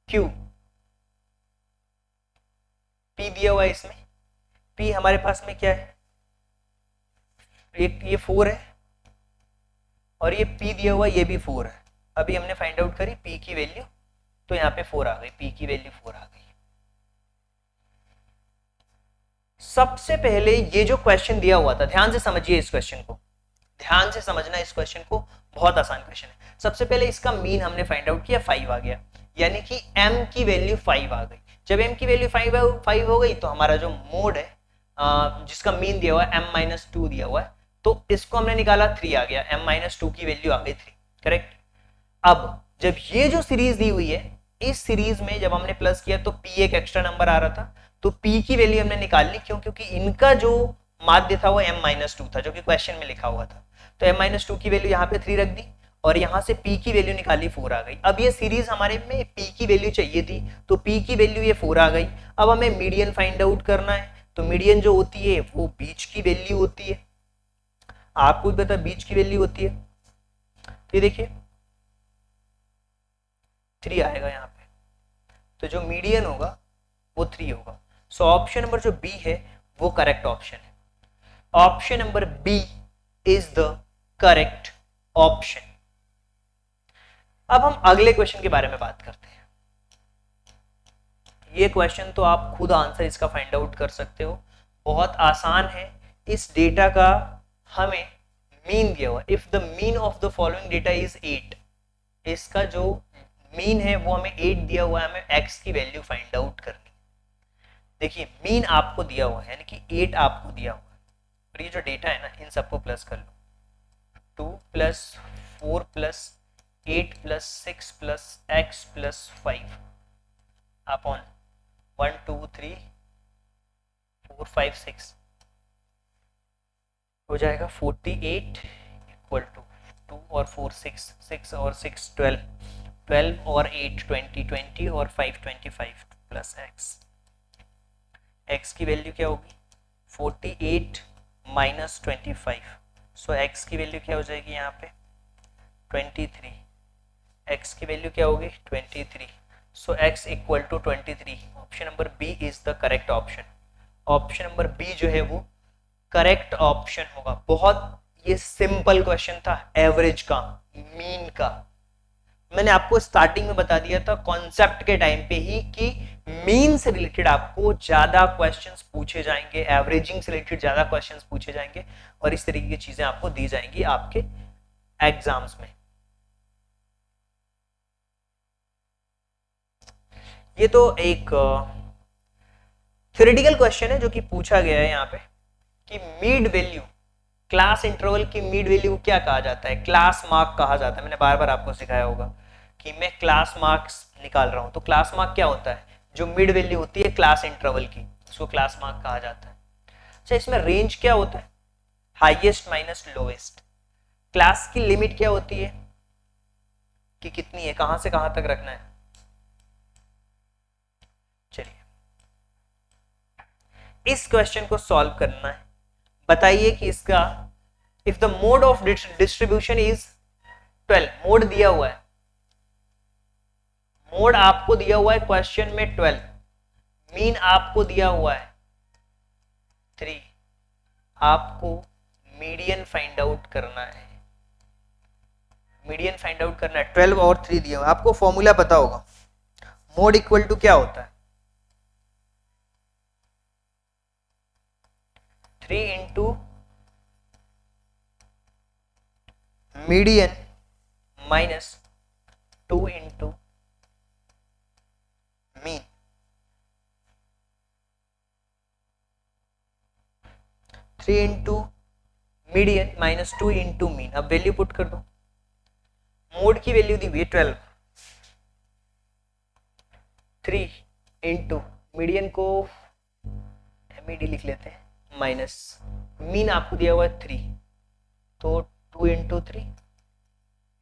Q, P दिया हुआ है इसमें। P हमारे पास में क्या है, एक ये 4 है और ये P दिया हुआ ये भी 4 है। अभी हमने फाइंड आउट करी P की वैल्यू, तो यहाँ पे 4 आ गई, P की वैल्यू 4 आ गई। सबसे पहले ये जो क्वेश्चन दिया हुआ था, ध्यान से समझिए इस क्वेश्चन को, ध्यान से समझना इस क्वेश्चन को, बहुत आसान क्वेश्चन है। सबसे पहले इसका मीन हमने फाइंड आउट किया, 5 आ गया, यानी कि m की वैल्यू 5 आ गई। जब m की वैल्यू 5 हो गई तो हमारा जो मोड है जिसका मीन दिया हुआ है m-2 दिया हुआ है, तो इसको हमने निकाला 3 आ गया, m-2 की वैल्यू आ गई 3, करेक्ट। अब जब ये जो सीरीज दी हुई है, इस सीरीज में जब हमने प्लस किया तो P एक एक्स्ट्रा नंबर आ रहा था, तो P की वैल्यू हमने निकाल ली, क्यों, क्योंकि इनका जो माध्य था वो m-2 था जो कि क्वेश्चन में लिखा हुआ था। तो m-2 की वैल्यू यहाँ पे 3 रख दी और यहाँ से P की वैल्यू निकाली 4 आ गई। अब ये सीरीज हमारे में P की वैल्यू चाहिए थी, तो P की वैल्यू ये 4 आ गई। अब हमें मीडियन फाइंड आउट करना है, तो मीडियन जो होती है वो बीच की वैल्यू होती है, आपको भी पता बीच की वैल्यू होती है। तो ये देखिए 3 आएगा यहाँ पे, तो जो मीडियन होगा वो 3 होगा। सो ऑप्शन नंबर जो बी है वो करेक्ट ऑप्शन है। Option number B is the correct option. अब हम अगले क्वेश्चन के बारे में बात करते हैं। ये क्वेश्चन तो आप खुद आंसर इसका फाइंड आउट कर सकते हो, बहुत आसान है। इस डेटा का हमें मीन दिया हुआ, if the mean of the following data is 8, इसका जो मीन है वो हमें 8 दिया हुआ है, हमें x की वैल्यू फाइंड आउट करनी। देखिए मीन आपको दिया हुआ है, यानी कि 8 आपको दिया हुआ है, और ये जो डेटा है ना इन सबको प्लस कर लो, 2 plus 4 plus 8 plus 6 plus x plus 5 upon 1 2 3 4 5 6 हो जाएगा 48 इक्वल टू 2 और 4 6 6 और 6 12 12 और 8 20 20 और 5 25 प्लस x की वैल्यू क्या होगी 48 माइनस 25, सो x की वैल्यू क्या हो जाएगी यहाँ पे 23, x की वैल्यू क्या होगी 23, so x equal to 23। Option number B is the correct option. Option number B जो है वो करेक्ट ऑप्शन होगा। बहुत ये सिंपल क्वेश्चन था, एवरेज का, मीन का। मैंने आपको स्टार्टिंग में बता दिया था कॉन्सेप्ट के टाइम पे ही कि मीन से रिलेटेड आपको ज्यादा क्वेश्चंस पूछे जाएंगे, एवरेजिंग से रिलेटेड ज्यादा क्वेश्चंस पूछे जाएंगे, और इस तरीके की चीजें आपको दी जाएंगी आपके एग्जाम्स में। ये तो एक थ्योरेटिकल क्वेश्चन है जो कि पूछा गया है यहाँ पे कि मीड वैल्यू, क्लास इंटरवल की मीड वैल्यू क्या कहा जाता है, क्लास मार्क कहा जाता है। मैंने बार बार आपको सिखाया होगा कि मैं क्लास मार्क्स निकाल रहा हूं, तो क्लास मार्क क्या होता है, जो मिड वैल्यू होती है क्लास इंटरवल की, उसको क्लास मार्क कहा जाता है। अच्छा, इसमें रेंज क्या होता है, हाईएस्ट माइनस लोवेस्ट। क्लास की लिमिट क्या होती है कि कितनी है, कहां से कहां तक रखना है। चलिए इस क्वेश्चन को सॉल्व करना है। बताइए कि इसका if the mode of distribution is 12, mode दिया हुआ है, मोड आपको दिया हुआ है क्वेश्चन में 12, मीन आपको दिया हुआ है 3, आपको मीडियन फाइंड आउट करना है। मीडियन फाइंड आउट करना है, 12 और 3 दिया हुआ, आपको फॉर्मूला पता होगा, मोड इक्वल टू क्या होता है 3 into median minus 2 into mean. 3 into median minus 2 into mean. अब वैल्यू पुट कर दो, मोड की वैल्यू दी हुई है 12, 3 इंटू मीडियन को MED लिख लेते हैं माइनस मीन आपको दिया हुआ है 3, तो 2 into 3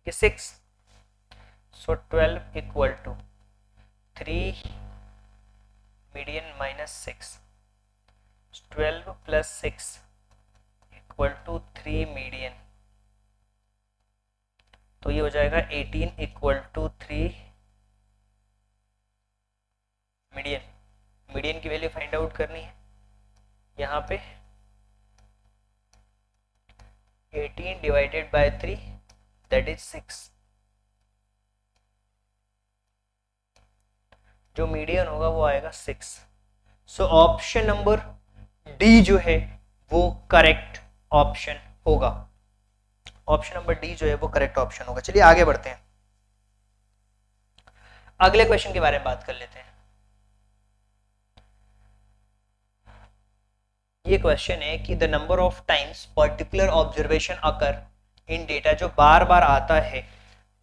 6, so 12 equal to 3 median minus 6, 12 plus 6 equal to 3 median, तो ये हो जाएगा 18 इक्वल टू 3 मीडियन। मीडियन की वैल्यू फाइंड आउट करनी है, यहाँ पे 18 डिवाइडेड बाय 3 दैट इज 6, जो मीडियन होगा वो आएगा 6। सो ऑप्शन नंबर डी जो है वो करेक्ट ऑप्शन होगा। ऑप्शन नंबर डी जो है वो करेक्ट ऑप्शन होगा। चलिए आगे बढ़ते हैं, अगले क्वेश्चन के बारे में बात कर लेते हैं। ये क्वेश्चन है कि the number of times particular observation occur in data, जो बार बार आता है,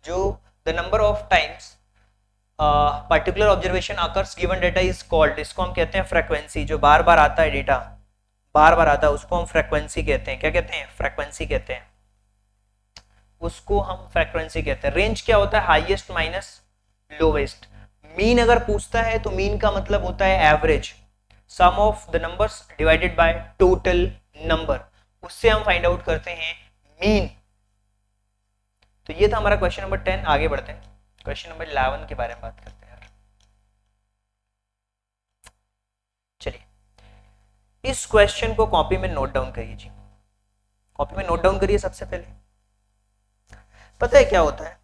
जो the number of times particular observation occurs given data is called, इसको हम कहते हैं फ्रीक्वेंसी। जो बार बार आता है डेटा, बार बार आता है, उसको हम फ्रीक्वेंसी कहते हैं। क्या कहते हैं, फ्रीक्वेंसी कहते हैं, उसको हम फ्रीक्वेंसी कहते हैं। रेंज क्या होता है, हाईएस्ट माइनस लोवेस्ट। मीन अगर पूछता है तो मीन का मतलब होता है average, sum of the numbers divided by total number, उससे हम फाइंड आउट करते हैं मीन। तो ये था हमारा क्वेश्चन नंबर 10। आगे बढ़ते हैं, क्वेश्चन नंबर 11 के बारे में बात करते हैं। चलिए इस क्वेश्चन को कॉपी में नोट डाउन करिए जी, कॉपी में नोट डाउन करिए। सबसे पहले पता है क्या होता है,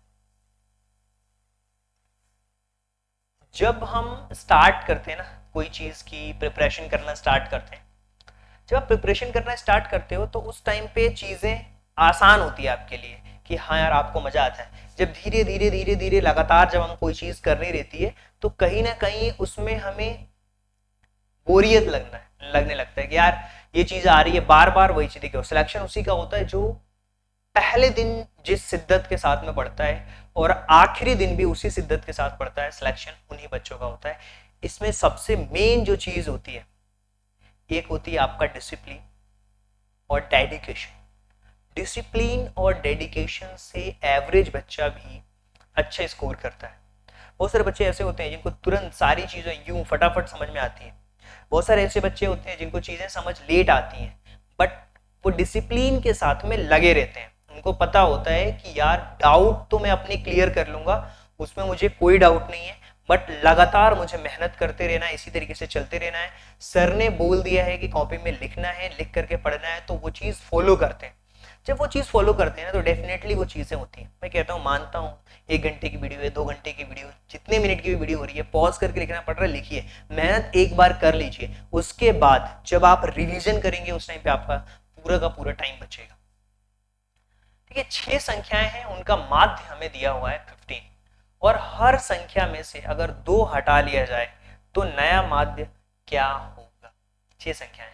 जब हम स्टार्ट करते हैं ना कोई चीज की प्रिपरेशन करना स्टार्ट करते हैं, जब आप प्रिपरेशन करना स्टार्ट करते हो तो उस टाइम पे चीजें आसान होती है आपके लिए कि हाँ यार आपको मजा आता है। जब धीरे धीरे धीरे धीरे लगातार जब हम कोई चीज करनी रहती है तो कहीं ना कहीं उसमें हमें बोरियत लगने लगता है कि यार ये चीज आ रही है बार बार वही चीज क्यों। सिलेक्शन उसी का होता है जो पहले दिन जिस शिद्दत के साथ में पढ़ता है और आखिरी दिन भी उसी शिद्दत के साथ पढ़ता है, सिलेक्शन उन्हीं बच्चों का होता है। इसमें सबसे मेन जो चीज होती है, एक होती है आपका डिसिप्लिन और डेडिकेशन। डिसिप्लिन और डेडिकेशन से एवरेज बच्चा भी अच्छा स्कोर करता है। बहुत सारे बच्चे ऐसे होते हैं जिनको तुरंत सारी चीजें यूं फटाफट समझ में आती हैं। बहुत सारे ऐसे बच्चे होते हैं जिनको चीजें समझ लेट आती हैं, बट वो डिसिप्लिन के साथ में लगे रहते हैं। उनको पता होता है कि यार डाउट तो मैं अपने क्लियर कर लूंगा, उसमें मुझे कोई डाउट नहीं है, बट लगातार मुझे मेहनत करते रहना है, इसी तरीके से चलते रहना है। सर ने बोल दिया है कि कॉपी में लिखना है, लिख करके पढ़ना है, तो वो चीज फॉलो करते हैं। जब वो चीज फॉलो करते हैं ना तो डेफिनेटली वो चीजें होती हैं। मैं कहता हूँ, मानता हूँ 1 घंटे की वीडियो है, 2 घंटे की वीडियो, जितने मिनट की भी वीडियो हो रही है, पॉज करके लिखना पड़ रहा है, लिखिए, मेहनत एक बार कर लीजिए। उसके बाद जब आप रिवीजन करेंगे उस टाइम पे आपका पूरा का पूरा टाइम बचेगा। ठीक है, 6 संख्याएं हैं, उनका माध्य हमें दिया हुआ है 15, और हर संख्या में से अगर 2 हटा लिया जाए तो नया माध्य क्या होगा? 6 संख्याएं,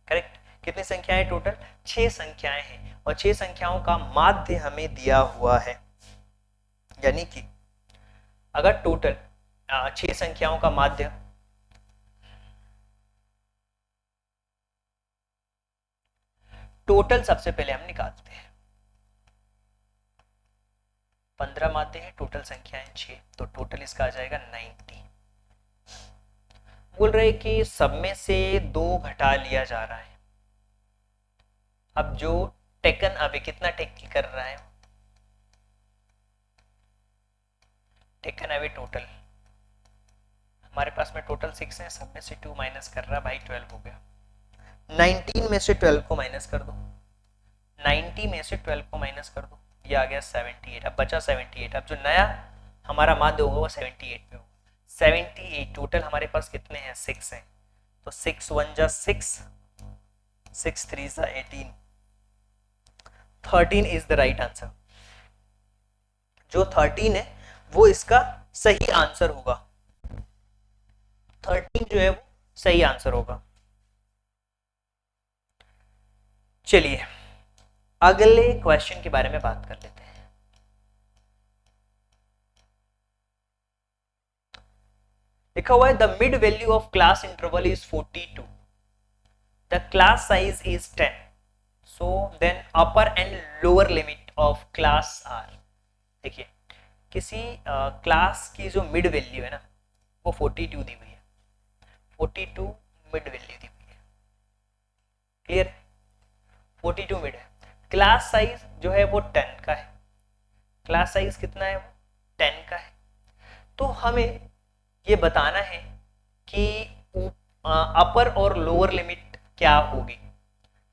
करेक्ट। कितनी संख्याएं टोटल? 6 संख्याएं हैं, और 6 संख्याओं का माध्य हमें दिया हुआ है। यानी कि अगर टोटल 6 संख्याओं का माध्य टोटल सबसे पहले हम निकालते हैं। 15 माध्य है, टोटल संख्याएं 6, तो टोटल इसका आ जाएगा 90। बोल रहे कि सब में से 2 घटा लिया जा रहा है। अब जो टेकन अवे, कितना टेक कर रहा है? टेकन अवे टोटल हमारे पास में टोटल 6 है, सब में से 2 माइनस कर रहा है, भाई 12 हो गया। 19 में से 12 को माइनस कर दो, 90 में से 12 को माइनस कर दो, ये आ गया 78। अब बचा 78। अब जो नया हमारा माध्य होगा वो 78 पे होगा। 78 टोटल हमारे पास कितने हैं? 6 हैं, तो 6 1 जा 6, 6 3 जा 18, 13 इज द राइट आंसर। जो 13 है वो इसका सही आंसर होगा। 13 जो है वो सही आंसर होगा। चलिए अगले क्वेश्चन के बारे में बात कर लेते हैं। लिखा हुआ है the mid value of class interval is 42, the class size is 10, so then upper and lower limit of class are. देखिए, किसी क्लास की जो मिड वैल्यू है ना वो 42 दी हुई है, 42 मिड वैल्यू दी हुई है, क्लियर? 42 मिड है। क्लास साइज जो है वो 10 का है। क्लास साइज कितना है? वो 10 का है। तो हमें ये बताना है कि अपर और लोअर लिमिट क्या होगी।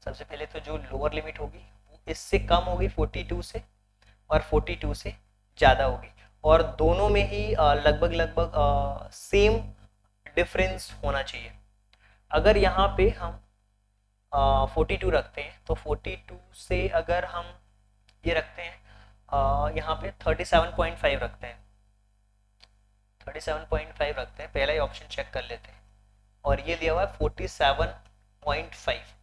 सबसे पहले तो जो लोअर लिमिट होगी वो इससे कम होगी 42 से, और 42 से ज़्यादा होगी, और दोनों में ही लगभग लगभग सेम डिफरेंस होना चाहिए। अगर यहाँ पे हम 42 रखते हैं तो 42 से अगर हम ये रखते हैं यहाँ पे 37.5 रखते हैं, 37.5 रखते हैं, पहला ही ऑप्शन चेक कर लेते हैं, और ये दिया हुआ है 47.5।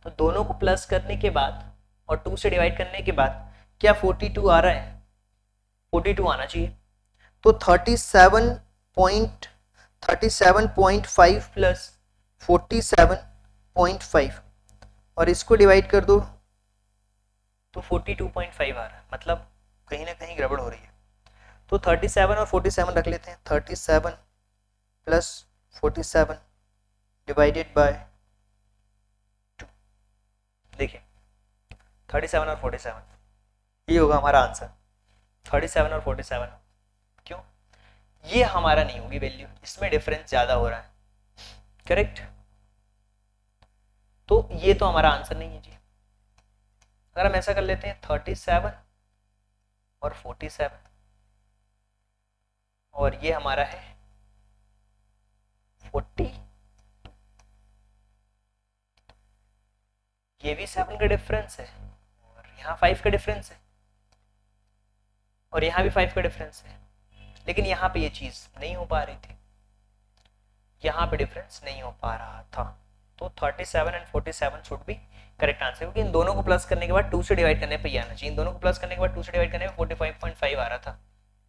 तो दोनों को प्लस करने के बाद और 2 से डिवाइड करने के बाद क्या 42 आ रहा है? 42 आना चाहिए। तो 37.5 प्लस 47.5 और इसको डिवाइड कर दो तो 42.5 आ रहा है, मतलब कहीं ना कहीं गड़बड़ हो रही है। तो 37 और 47 रख लेते हैं, 37 प्लस 47 डिवाइडेड बाय 2। देखिए 37 और 47 ये होगा हमारा आंसर। 37 और 47 क्यों? ये हमारा नहीं होगी वैल्यू, इसमें डिफरेंस ज्यादा हो रहा है, करेक्ट? तो ये तो हमारा आंसर नहीं है जी। अगर हम ऐसा कर लेते हैं 37 और 47 और ये हमारा है 40, ये भी 7 का डिफरेंस है, और यहाँ 5 का डिफरेंस है, और यहाँ भी 5 का डिफरेंस है, लेकिन यहाँ पे ये चीज नहीं हो पा रही थी। यहाँ पे डिफरेंस नहीं हो पा रहा था, तो 37 and 47 should be correct answer, क्योंकि इन दोनों को प्लस करने के बाद 2 से डिवाइड करने पे ये आना चाहिए, इन दोनों को प्लस करने के बाद 2 से डिवाइड करने पे 45.5 आ रहा था,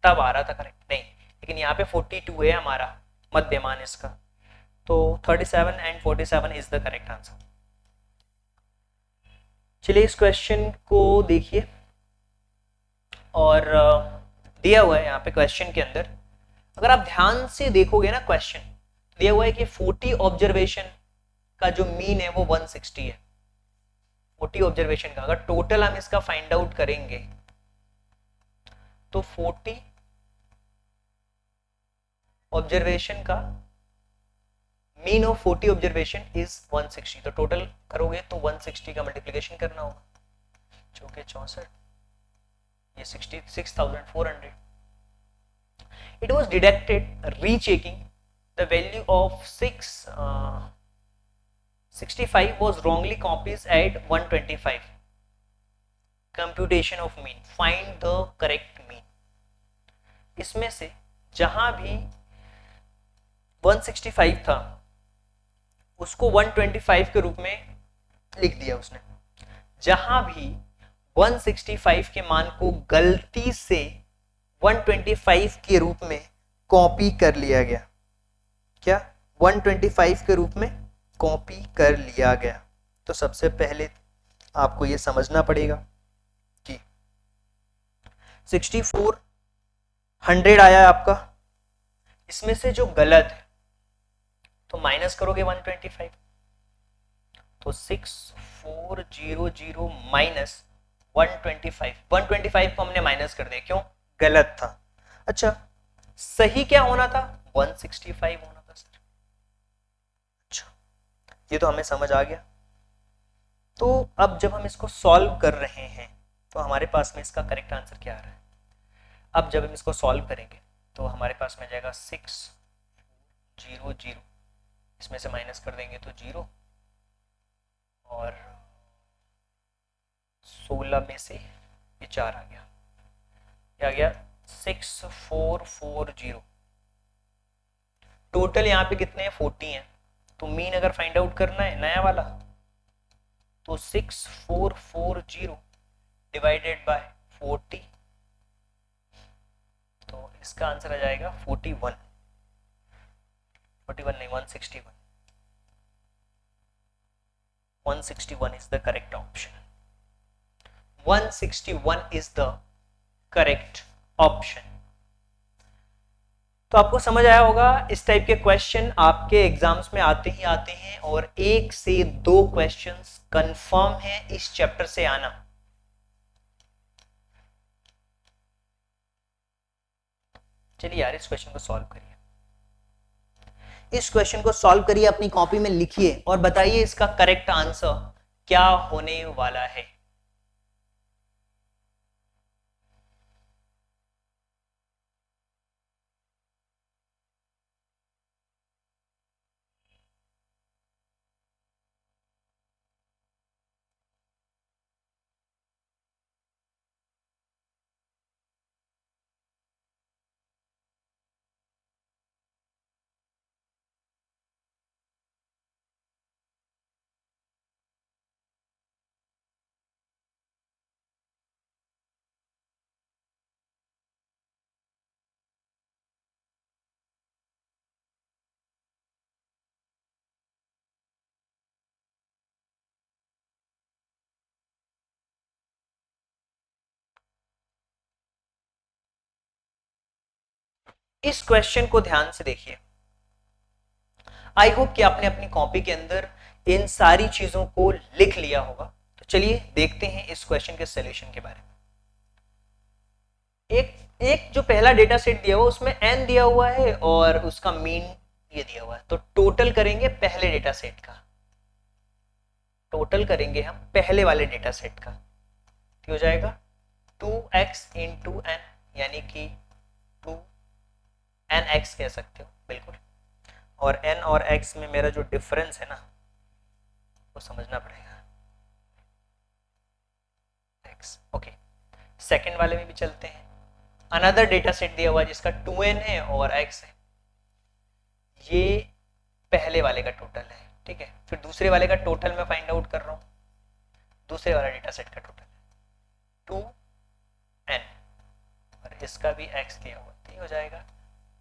तब आ रहा था करेक्ट नहीं, लेकिन यहाँ पे 42 है हमारा मध्यमान इसका, तो 37 and 47 is the correct answer. चलिए इस क्वेश्चन को देखिए, और दिया हुआ है यहाँ पे क्वेश्चन के अंदर, अगर आप ध्यान से देखोगे ना क्वेश्चन दिया हुआ है कि 40 ऑब्जर्वेशन का जो मीन है वो 160 है, 40 ऑब्जर्वेशन का अगर टोटल हम इसका फाइंड आउट करेंगे तो 40 ऑब्जर्वेशन का मीन ऑफ 40 ऑब्जर्वेशन इज 160, तो टोटल करोगे तो 160 का मल्टीप्लीकेशन करना होगा, चौके 64, ये 66,400। It was deducted rechecking the value of 65 was wrongly copies at 125. Computation of mean. Find the correct mean. इसमें से जहां भी 165 था उसको 125 के रूप में लिख दिया उसने, जहां भी 165 के मान को गलती से 125 के रूप में कॉपी कर लिया गया, क्या 125 के रूप में कॉपी कर लिया गया, तो सबसे पहले आपको यह समझना पड़ेगा कि 6400 आया आपका, इसमें से जो गलत है तो माइनस करोगे 125, तो 6400 माइनस 125 को हमने माइनस कर दिया, क्यों गलत था। अच्छा सही क्या होना था, 165 होना था सर। अच्छा ये तो हमें समझ आ गया, तो अब जब हम इसको सॉल्व कर रहे हैं तो हमारे पास में इसका करेक्ट आंसर क्या आ रहा है, अब जब हम इसको सॉल्व करेंगे तो हमारे पास में जाएगा 600, इसमें से माइनस कर देंगे तो 0, और 16 में से ये 4 आ गया, क्या गया 6440, टोटल यहाँ पे कितने हैं 40 हैं, तो मीन अगर फाइंड आउट करना है नया वाला तो 6440 डिवाइडेड बाय 40, तो इसका आंसर आ जाएगा 41 नहीं 161, 161 is the correct option, 161 is the correct option। तो आपको समझ आया होगा, इस टाइप के क्वेश्चन आपके एग्जाम्स में आते ही आते हैं, और 1 से 2 क्वेश्चंस कंफर्म है इस चैप्टर से आना। चलिए यार इस क्वेश्चन को सॉल्व करिए, इस क्वेश्चन को सॉल्व करिए, अपनी कॉपी में लिखिए और बताइए इसका करेक्ट आंसर क्या होने वाला है। इस क्वेश्चन को ध्यान से देखिए, आई होप कि आपने अपनी कॉपी के अंदर इन सारी चीजों को लिख लिया होगा। तो चलिए देखते हैं इस क्वेश्चन के सॉल्यूशन के बारे में। एक जो पहला डेटा सेट दिया हुआ उसमें n दिया हुआ है और उसका मीन ये दिया हुआ है, तो टोटल करेंगे पहले डेटा सेट का, टोटल करेंगे हम पहले वाले डेटा सेट का, तो हो जाएगा 2x इंटू n, यानी कि 2nx कह सकते हो बिल्कुल, और n और x में मेरा जो डिफरेंस है ना वो समझना पड़ेगा, x ओके। सेकंड वाले में भी चलते हैं, अनदर डेटा सेट दिया हुआ है जिसका 2n है और x है, ये पहले वाले का टोटल है, ठीक है। फिर दूसरे वाले का टोटल मैं फाइंड आउट कर रहा हूँ, दूसरे वाला डेटा सेट का टोटल 2n, और इसका भी x दिया हुआ, तो ये हो जाएगा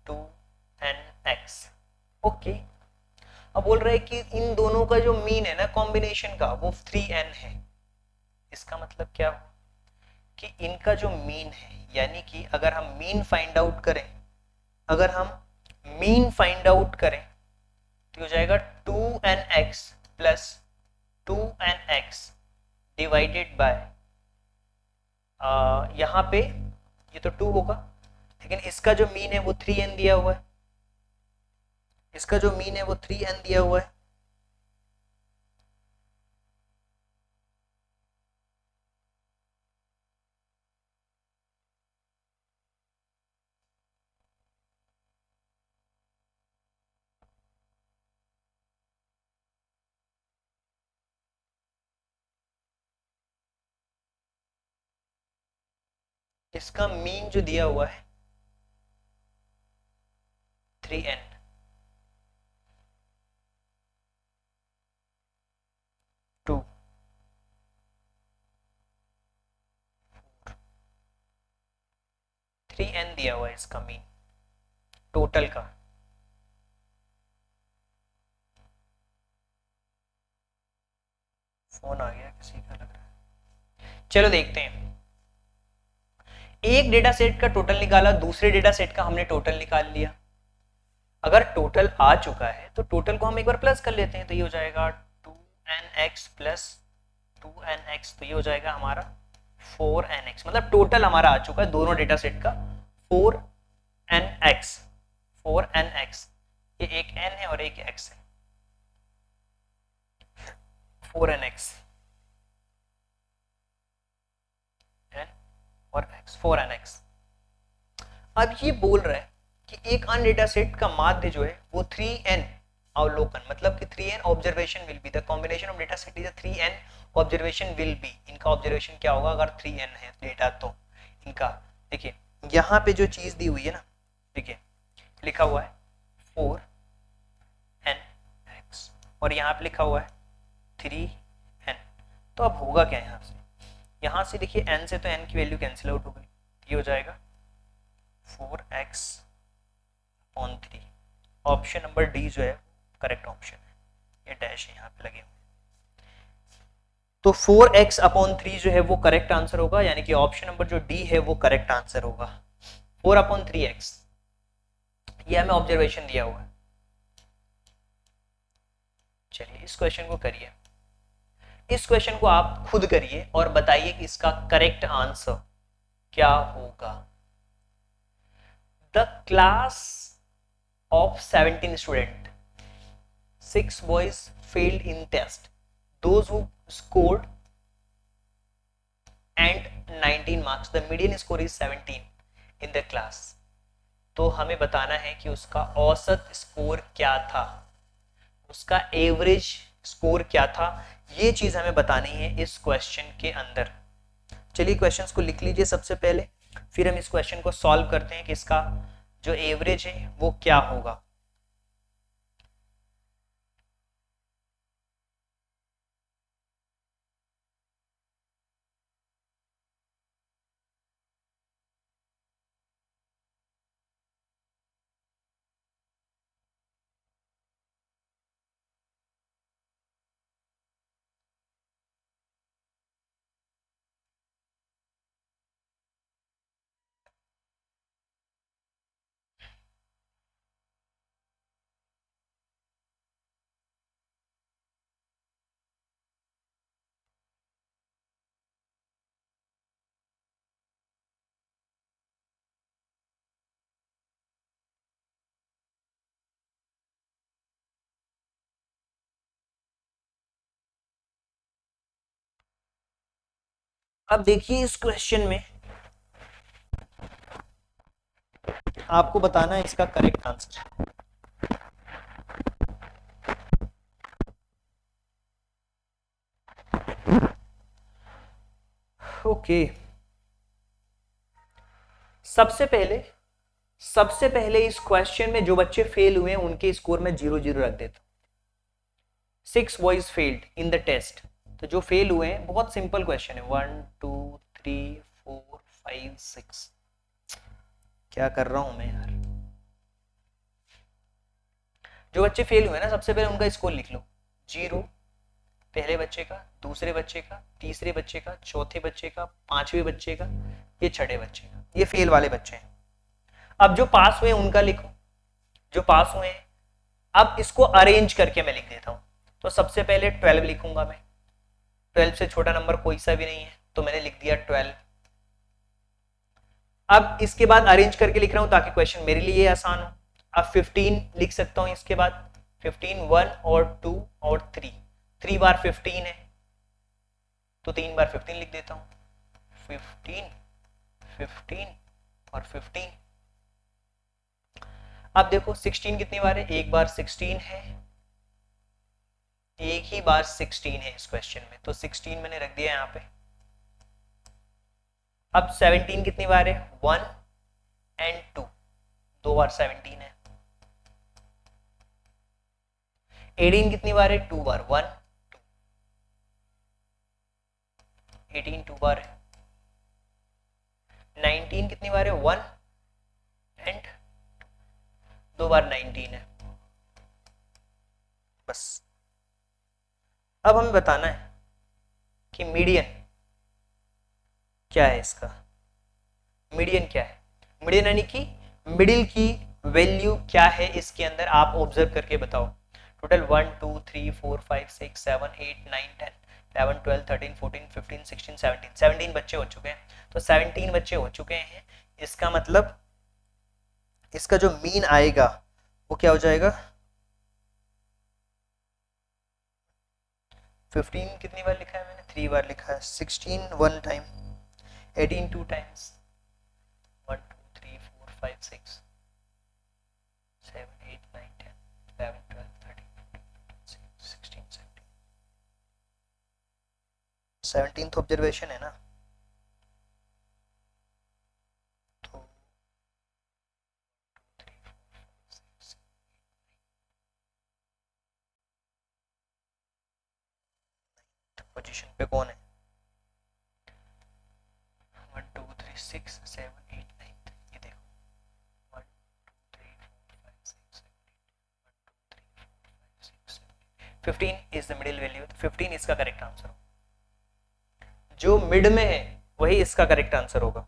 2nx। ओके, अब बोल रहे हैं कि इन दोनों का जो मीन है ना कॉम्बिनेशन का, वो 3n है। इसका मतलब क्या हो कि इनका जो मीन है, यानी कि अगर हम मीन फाइंड आउट करें, अगर हम मीन फाइंड आउट करें तो हो जाएगा 2nx plus 2nx divided by, यहाँ पे ये तो 2 होगा, लेकिन इसका जो मीन है वो 3n दिया हुआ है, इसका जो मीन है वो 3n दिया हुआ है। इसका मीन जो दिया हुआ है 3n, टू 3n दिया हुआ है इसका मीन टोटल का। फोन आ गया किसी का लग रहा है, चलो देखते हैं। एक डेटा सेट का टोटल निकाला, दूसरे डेटा सेट का हमने टोटल निकाल लिया। अगर टोटल आ चुका है तो टोटल को हम एक बार प्लस कर लेते हैं, तो ये हो जाएगा 2nx प्लस 2nx, तो ये हो जाएगा हमारा 4nx, मतलब टोटल हमारा आ चुका है दोनों डेटा सेट का 4nx। 4nx, ये एक n है और एक x है, 4nx n और x, 4nx। अब ये बोल रहा है कि एक अन्य डेटा सेट का माध्य जो है वो 3n अवलोकन, मतलब कि 3n observation will be the combination of data set is 3n observation will be. इनका ऑब्जर्वेशन क्या होगा अगर 3n है डेटा, तो इनका देखिए यहाँ पे जो चीज दी हुई है ना, देखिए लिखा हुआ है 4nx और यहाँ पे लिखा हुआ है 3n। तो अब होगा क्या यहाँ से देखिए n से तो n की वैल्यू कैंसिल आउट हो गई, ये हो जाएगा 4x on 3। Option number D जो है करेक्ट ऑप्शन है, ये डैश है यहाँ पे लगे हुए, तो 4x अपॉन 3 जो है वो करेक्ट आंसर होगा, यानी कि ऑप्शन नंबर जो डी है वो करेक्ट आंसर होगा। 4 अपॉन 3x, ये हमें ऑब्जर्वेशन दिया हुआ है। चलिए इस क्वेश्चन को करिए, इस क्वेश्चन को आप खुद करिए और बताइए कि इसका करेक्ट आंसर क्या होगा। The class of 17 students, 6 boys failed in test, those who scored and 19 marks, the median score is 17 in the class। तो हमें बताना है कि उसका औसत स्कोर क्या था, उसका एवरेज स्कोर क्या था, ये चीज हमें बतानी है इस क्वेश्चन के अंदर। चलिए क्वेश्चंस को लिख लीजिए सबसे पहले, फिर हम इस क्वेश्चन को सॉल्व करते हैं कि इसका जो एवरेज है वो क्या होगा। अब देखिए इस क्वेश्चन में आपको बताना है इसका करेक्ट आंसर। ओके, सबसे पहले सबसे पहले इस क्वेश्चन में जो बच्चे फेल हुए हैं उनके स्कोर में 0-0 रख देता हूं। 6 boys failed in the test, तो जो फेल हुए हैं, बहुत सिंपल क्वेश्चन है, 1 2 3 4 5 6, क्या कर रहा हूं मैं यार। जो बच्चे फेल हुए ना, सबसे पहले उनका स्कोर लिख लो, 0 पहले बच्चे का, दूसरे बच्चे का, तीसरे बच्चे का, चौथे बच्चे का, पांचवें बच्चे का, ये छठे बच्चे का, ये फेल वाले बच्चे हैं। अब जो पास हुए उनका लिखो, जो पास हुए हैं। अब इसको अरेंज करके मैं लिख देता हूं, तो सबसे पहले 12 लिखूंगा मैं, 12 से छोटा नंबर कोई सा भी नहीं है, तो मैंने लिख दिया 12। अब इसके बाद अरेंज करके लिख रहा हूं ताकि क्वेश्चन मेरे लिए आसान हो। अब 15 लिख सकता हूं, इसके बाद 15 1 और 2 और 3 बार 15 है, तो 3 बार 15 लिख देता हूं, 15 15 और 15। अब देखो 16 कितनी बार है, एक बार 16 है, एक ही बार 16 है इस क्वेश्चन में, तो 16 मैंने रख दिया यहां पे। अब 17 कितनी बार है, 1 एंड 2, दो बार 17 है। 18 कितनी बार है, 2 बार, 1 2, 18 2 बार है। 19 कितनी बार है, 1 एंड 2 बार 19 है। बस अब हमें बताना है कि मीडियन क्या है इसका। मीडियन क्या है, मीडियन यानी कि मिडिल की वैल्यू क्या है इसके अंदर, आप ऑब्जर्व करके बताओ। टोटल 1 2 3 4 5 6 7 8 9 10 11 12 13 14 15 16 17 17 बच्चे हो चुके हैं, तो 17 बच्चे हो चुके हैं, इसका मतलब इसका जो मीन आएगा वो क्या हो जाएगा, 15 कितनी बार लिखा है मैंने, 3 बार लिखा है, 16 1 टाइम, 18 2 टाइम्स, 1 2 3 4 5 6 7 8 9 10 11 12 13 14 16 17 17th ऑब्जर्वेशन है ना, तो पोजीशन पे कौन है, 1 2 3 6 7 8 9, ये देखो 1 2 3 4 5 6 7 8 1 2 3 4 5 6 7 15 इज द मिडिल वैल्यू, 15 इसका करेक्ट आंसर, जो मिड में है वही इसका करेक्ट आंसर होगा।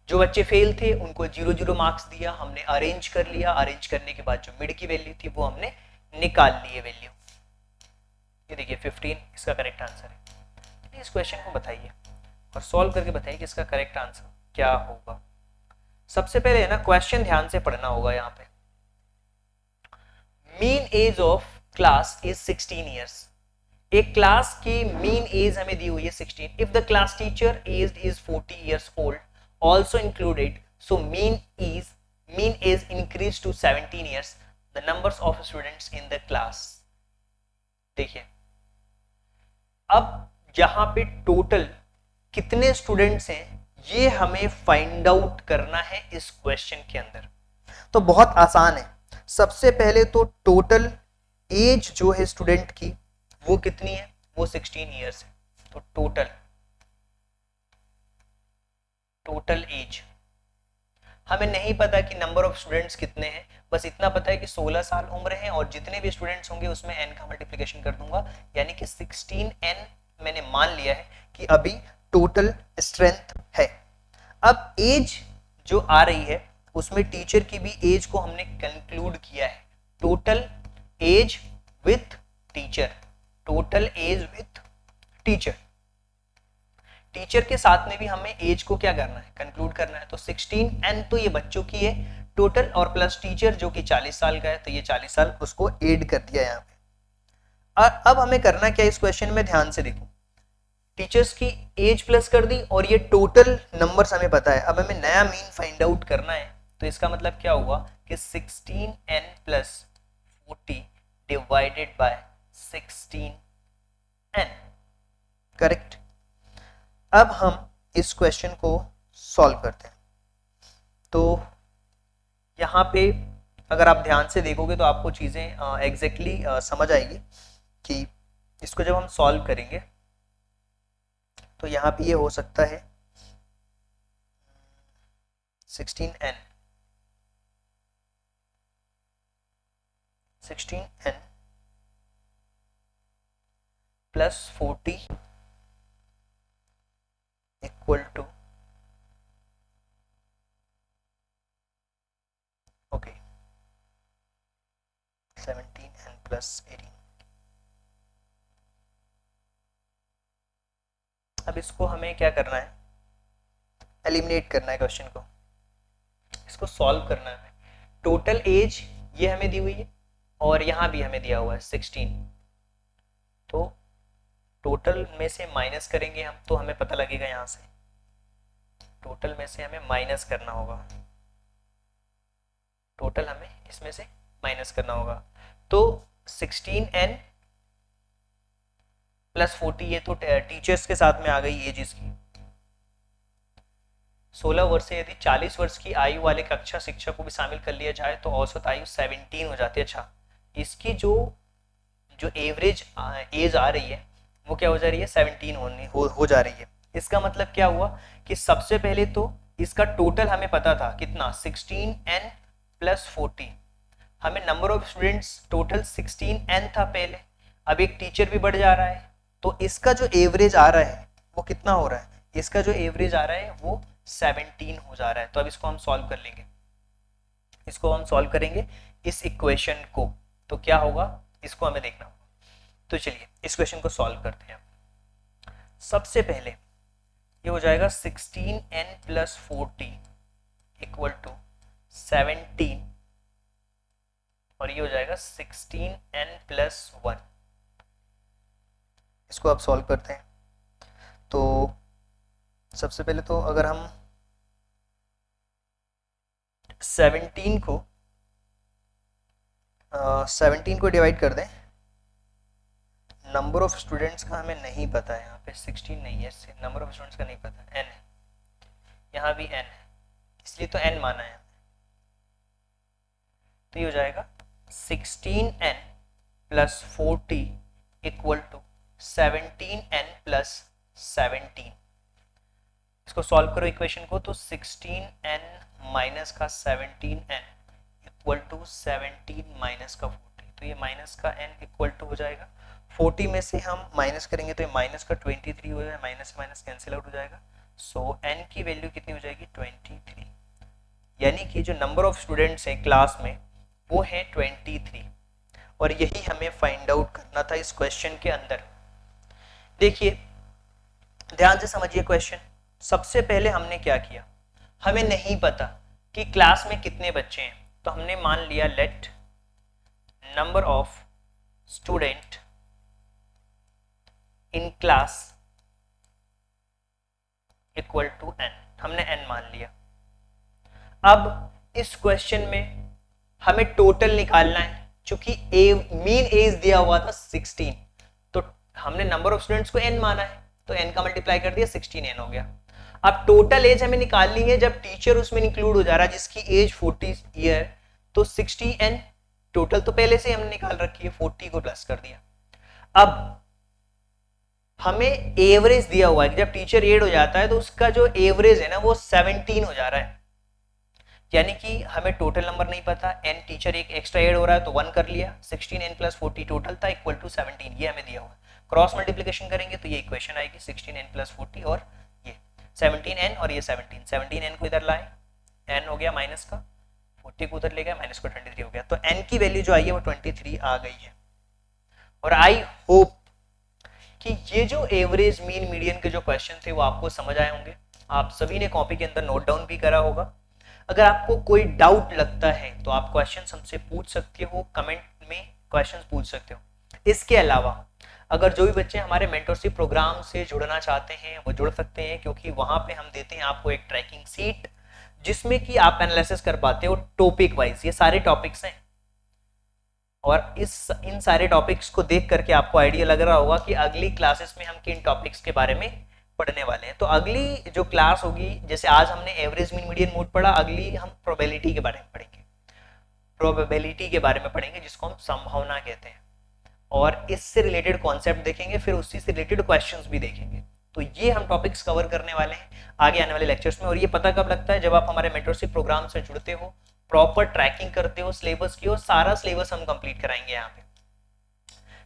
जो बच्चे फेल थे उनको 0-0 मार्क्स दिया, हमने अरेंज कर लिया, अरेंज करने के बाद जो मिड की वैल्यू थी वो हमने निकाल ली है वैल्यू, ये देखिए 15 इसका करेक्ट आंसर है। इस क्वेश्चन को बताइए और सॉल्व करके बताइए कि इसका करेक्ट आंसर क्या होगा। सबसे पहले है ना, क्वेश्चन ध्यान से पढ़ना होगा। यहाँ पे mean age of class is 16 years, एक क्लास की मीन एज हमें दी हुई है 16। If the class teacher age is 40 years old also included, so mean age increased to 17 years, the numbers of students in the class। देखिए अब यहां पे टोटल कितने स्टूडेंट्स हैं ये हमें फाइंड आउट करना है इस क्वेश्चन के अंदर, तो बहुत आसान है। सबसे पहले तो टोटल एज जो है स्टूडेंट की वो कितनी है, वो 16 ईयर्स है, तो टोटल एज हमें नहीं पता कि नंबर ऑफ स्टूडेंट्स कितने हैं, बस इतना पता है कि 16 साल उम्र है और जितने भी स्टूडेंट्स होंगे उसमें n का मल्टीप्लिकेशन कर दूंगा, यानी कि 16n मैंने मान लिया है कि अभी टोटल स्ट्रेंथ है। अब एज जो आ रही है उसमें टीचर की भी एज को हमने कंक्लूड किया है, total age with teacher, total age with teacher, teacher के साथ में भी हमें एज को क्या करना है, कंक्लूड करना है। तो 16n तो ये बच्चों की है टोटल, और प्लस टीचर जो कि 40 साल का है, तो ये 40 साल उसको ऐड कर दिया यहाँ पे। अब हमें करना क्या इस क्वेश्चन में, ध्यान से देखो, टीचर्स की एज प्लस कर दी और ये टोटल नंबर्स हमें पता है। अब हमें नया मीन फाइंड आउट करना है, तो इसका मतलब क्या हुआ कि 16n plus 40 divided by 16n, correct. अब हम इस क्वेश्चन को सॉल्व करते हैं। तो यहाँ पे अगर आप ध्यान से देखोगे तो आपको चीज़ें एग्जैक्टली समझ आएगी कि इसको जब हम सॉल्व करेंगे तो यहाँ पे ये हो सकता है 16n plus 40 equal to okay 17n plus 18। अब इसको हमें क्या करना है, एलिमिनेट करना है क्वेश्चन को, इसको सॉल्व करना है। टोटल एज ये हमें दी हुई है और यहाँ भी हमें दिया हुआ है 16, तो टोटल में से माइनस करेंगे हम तो हमें पता लगेगा, यहाँ से टोटल में से हमें माइनस करना होगा, टोटल हमें इसमें से माइनस करना होगा। तो 16n प्लस 40 ये तो टीचर्स के साथ में आ गई एज इसकी। 16 वर्ष से यदि 40 वर्ष की आयु वाले कक्षा शिक्षक को भी शामिल कर लिया जाए तो औसत आयु 17 हो जाती है। अच्छा, इसकी जो एवरेज एज आ रही है वो क्या हो जा रही है, 17 हो जा रही है। इसका मतलब क्या हुआ कि सबसे पहले तो इसका टोटल हमें पता था कितना, 16n प्लस 40। हमें number of students total 16n था पहले, अब एक टीचर भी बढ़ जा रहा है, तो इसका जो एवरेज आ रहा है वो कितना हो रहा है, इसका जो एवरेज आ रहा है वो 17 हो जा रहा है। तो अब इसको हम सॉल्व कर लेंगे, इसको हम सॉल्व करेंगे इस इक्वेशन को, तो क्या होगा इसको हमें देखना होगा। तो चलिए इस क्वेश्चन को सॉल्व करते हैं। सबसे पहले ये हो जाएगा 16n प्लस 40 इक्वल टू 17 और ये हो जाएगा 16n प्लस 1। इसको आप सॉल्व करते हैं तो सबसे पहले तो अगर हम 17 को डिवाइड कर दें, नंबर ऑफ स्टूडेंट्स का हमें नहीं पता है, यहाँ पे 16 नहीं है, इससे नंबर ऑफ स्टूडेंट्स का नहीं पता, n है, यहाँ भी n है, इसलिए तो n माना है। तो ये हो जाएगा 16n plus 40 equal to 17n plus 17। इसको सॉल्व करो इक्वेशन को, तो 16n माइनस का 17n इक्वल टू 17 माइनस का 40, तो ये माइनस का n इक्वल टू हो जाएगा 40 में से हम माइनस करेंगे तो ये माइनस का 23 हो जाएगा, माइनस माइनस कैंसिल आउट हो जाएगा। सो n की वैल्यू कितनी हो जाएगी, 23, यानी कि जो नंबर ऑफ स्टूडेंट्स हैं क्लास में वो है 23, और यही हमें फाइंड आउट करना था इस क्वेश्चन के अंदर। देखिए ध्यान से समझिए क्वेश्चन। सबसे पहले हमने क्या किया, हमें नहीं पता कि क्लास में कितने बच्चे हैं, तो हमने मान लिया let number of student in class equal to n, हमने n मान लिया। अब इस क्वेश्चन में हमें टोटल निकालना है, चूंकि मीन एज दिया हुआ था 16, तो हमने नंबर ऑफ स्टूडेंट्स को n माना है, तो n का मल्टीप्लाई कर दिया 16n हो गया। अब टोटल एज हमें निकालनी है जब टीचर उसमें इंक्लूड हो जा रहा है जिसकी एज 40 ईयर, तो 60n टोटल तो पहले से हमने निकाल रखी है, 40 को प्लस कर दिया। अब हमें एवरेज दिया हुआ है कि जब टीचर एड हो जाता है तो उसका जो एवरेज है ना वो 17 हो जा रहा है, यानी कि हमें टोटल नंबर नहीं पता, n टीचर एक एक्स्ट्रा एड हो रहा है तो 1 कर लिया, 16n प्लस 40 टोटल था इक्वल टू 17, ये हमें दिया हुआ है। क्रॉस मल्टीप्लिकेशन करेंगे तो ये इक्वेशन आएगी 16n प्लस 40 और ये 17n और ये 17n को इधर लाए, n हो गया माइनस का, 40 को उधर ले गया, माइनस का 23 हो गया, तो n की वैल्यू जो आई है वो 23 आ गई है। और आई होप कि ये जो एवरेज मीन मीडियन के जो क्वेश्चन थे वो आपको समझ आए होंगे, आप सभी ने कॉपी के अंदर नोट डाउन भी करा होगा। अगर आपको कोई डाउट लगता है तो आप क्वेश्चन हमसे पूछ सकते हो, कमेंट में क्वेश्चन पूछ सकते हो। इसके अलावा अगर जो भी बच्चे हमारे मेंटरशिप प्रोग्राम से जुड़ना चाहते हैं वो जुड़ सकते हैं, क्योंकि वहां पे हम देते हैं आपको एक ट्रैकिंग सीट जिसमें कि आप एनालिसिस कर पाते हो टॉपिक वाइज, ये सारे टॉपिक्स हैं, और इन सारे टॉपिक्स को देख करके आपको आइडिया लग रहा होगा कि अगली क्लासेस में हम किन टॉपिक्स के बारे में पढ़ने वाले हैं। तो अगली जो क्लास होगी, जैसे आज हमने एवरेज मीन मीडियन मोड पढ़ा, अगली हम प्रोबेबिलिटी के बारे में पढ़ेंगे। प्रोबेबिलिटी के बारे में पढ़ेंगे जिसको हम संभावना कहते हैं, और इससे रिलेटेड कॉन्सेप्ट देखेंगे, फिर उसी से रिलेटेड क्वेश्चंस भी देखेंगे। तो ये हम टॉपिक्स कवर करने वाले हैं आगे आने वाले लेक्चर्स में। और ये पता कब लगता है, जब आप हमारे मेंटरशिप प्रोग्राम से जुड़ते हो, प्रॉपर ट्रैकिंग करते हो सिलेबस की, और सारा सिलेबस हम कंप्लीट कराएंगे यहाँ पे,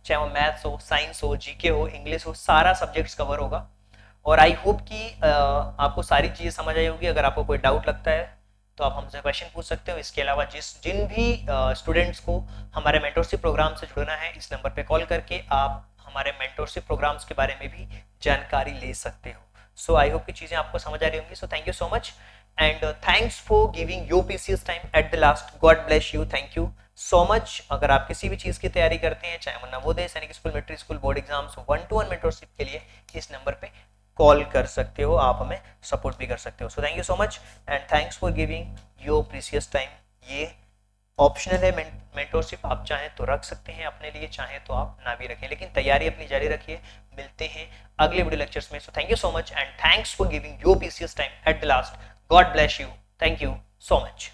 चाहे वो मैथ्स हो, साइंस हो, जीके हो, इंग्लिश हो, सारा सब्जेक्ट्स कवर होगा। और आई होप कि आपको सारी चीजें समझ आई होगी। अगर आपको कोई डाउट लगता है तो आप हमसे क्वेश्चन पूछ सकते हो। इसके अलावा जिन भी स्टूडेंट्स को हमारे मेंटरशिप प्रोग्राम से जुड़ना है, इस नंबर पे कॉल करके आप हमारे मेंटरशिप प्रोग्राम्स के बारे में भी जानकारी ले सकते हो। सो आई होप कि चीजें आपको समझ आ रही होंगी। So thank you so much and thanks for giving your precious time at the last. God bless you, thank you so much. अगर आप किसी भी चीज की तैयारी करते हैं, चाहे वो Navodaya, Sainik school, matric school, board exams, 1-to-1 mentorship के लिए इस नंबर पे कॉल कर सकते हो, आप हमें सपोर्ट भी कर सकते हो। So thank you so much and thanks for giving your precious time. ये ऑप्शनल है, मेंटरशिप आप चाहें तो रख सकते हैं अपने लिए, चाहें तो आप ना भी रखें, लेकिन तैयारी अपनी जारी रखिए। मिलते हैं अगले वीडियो लेक्चर्स में। So thank you so much and thanks for giving your precious time at the last. God bless you, thank you so much.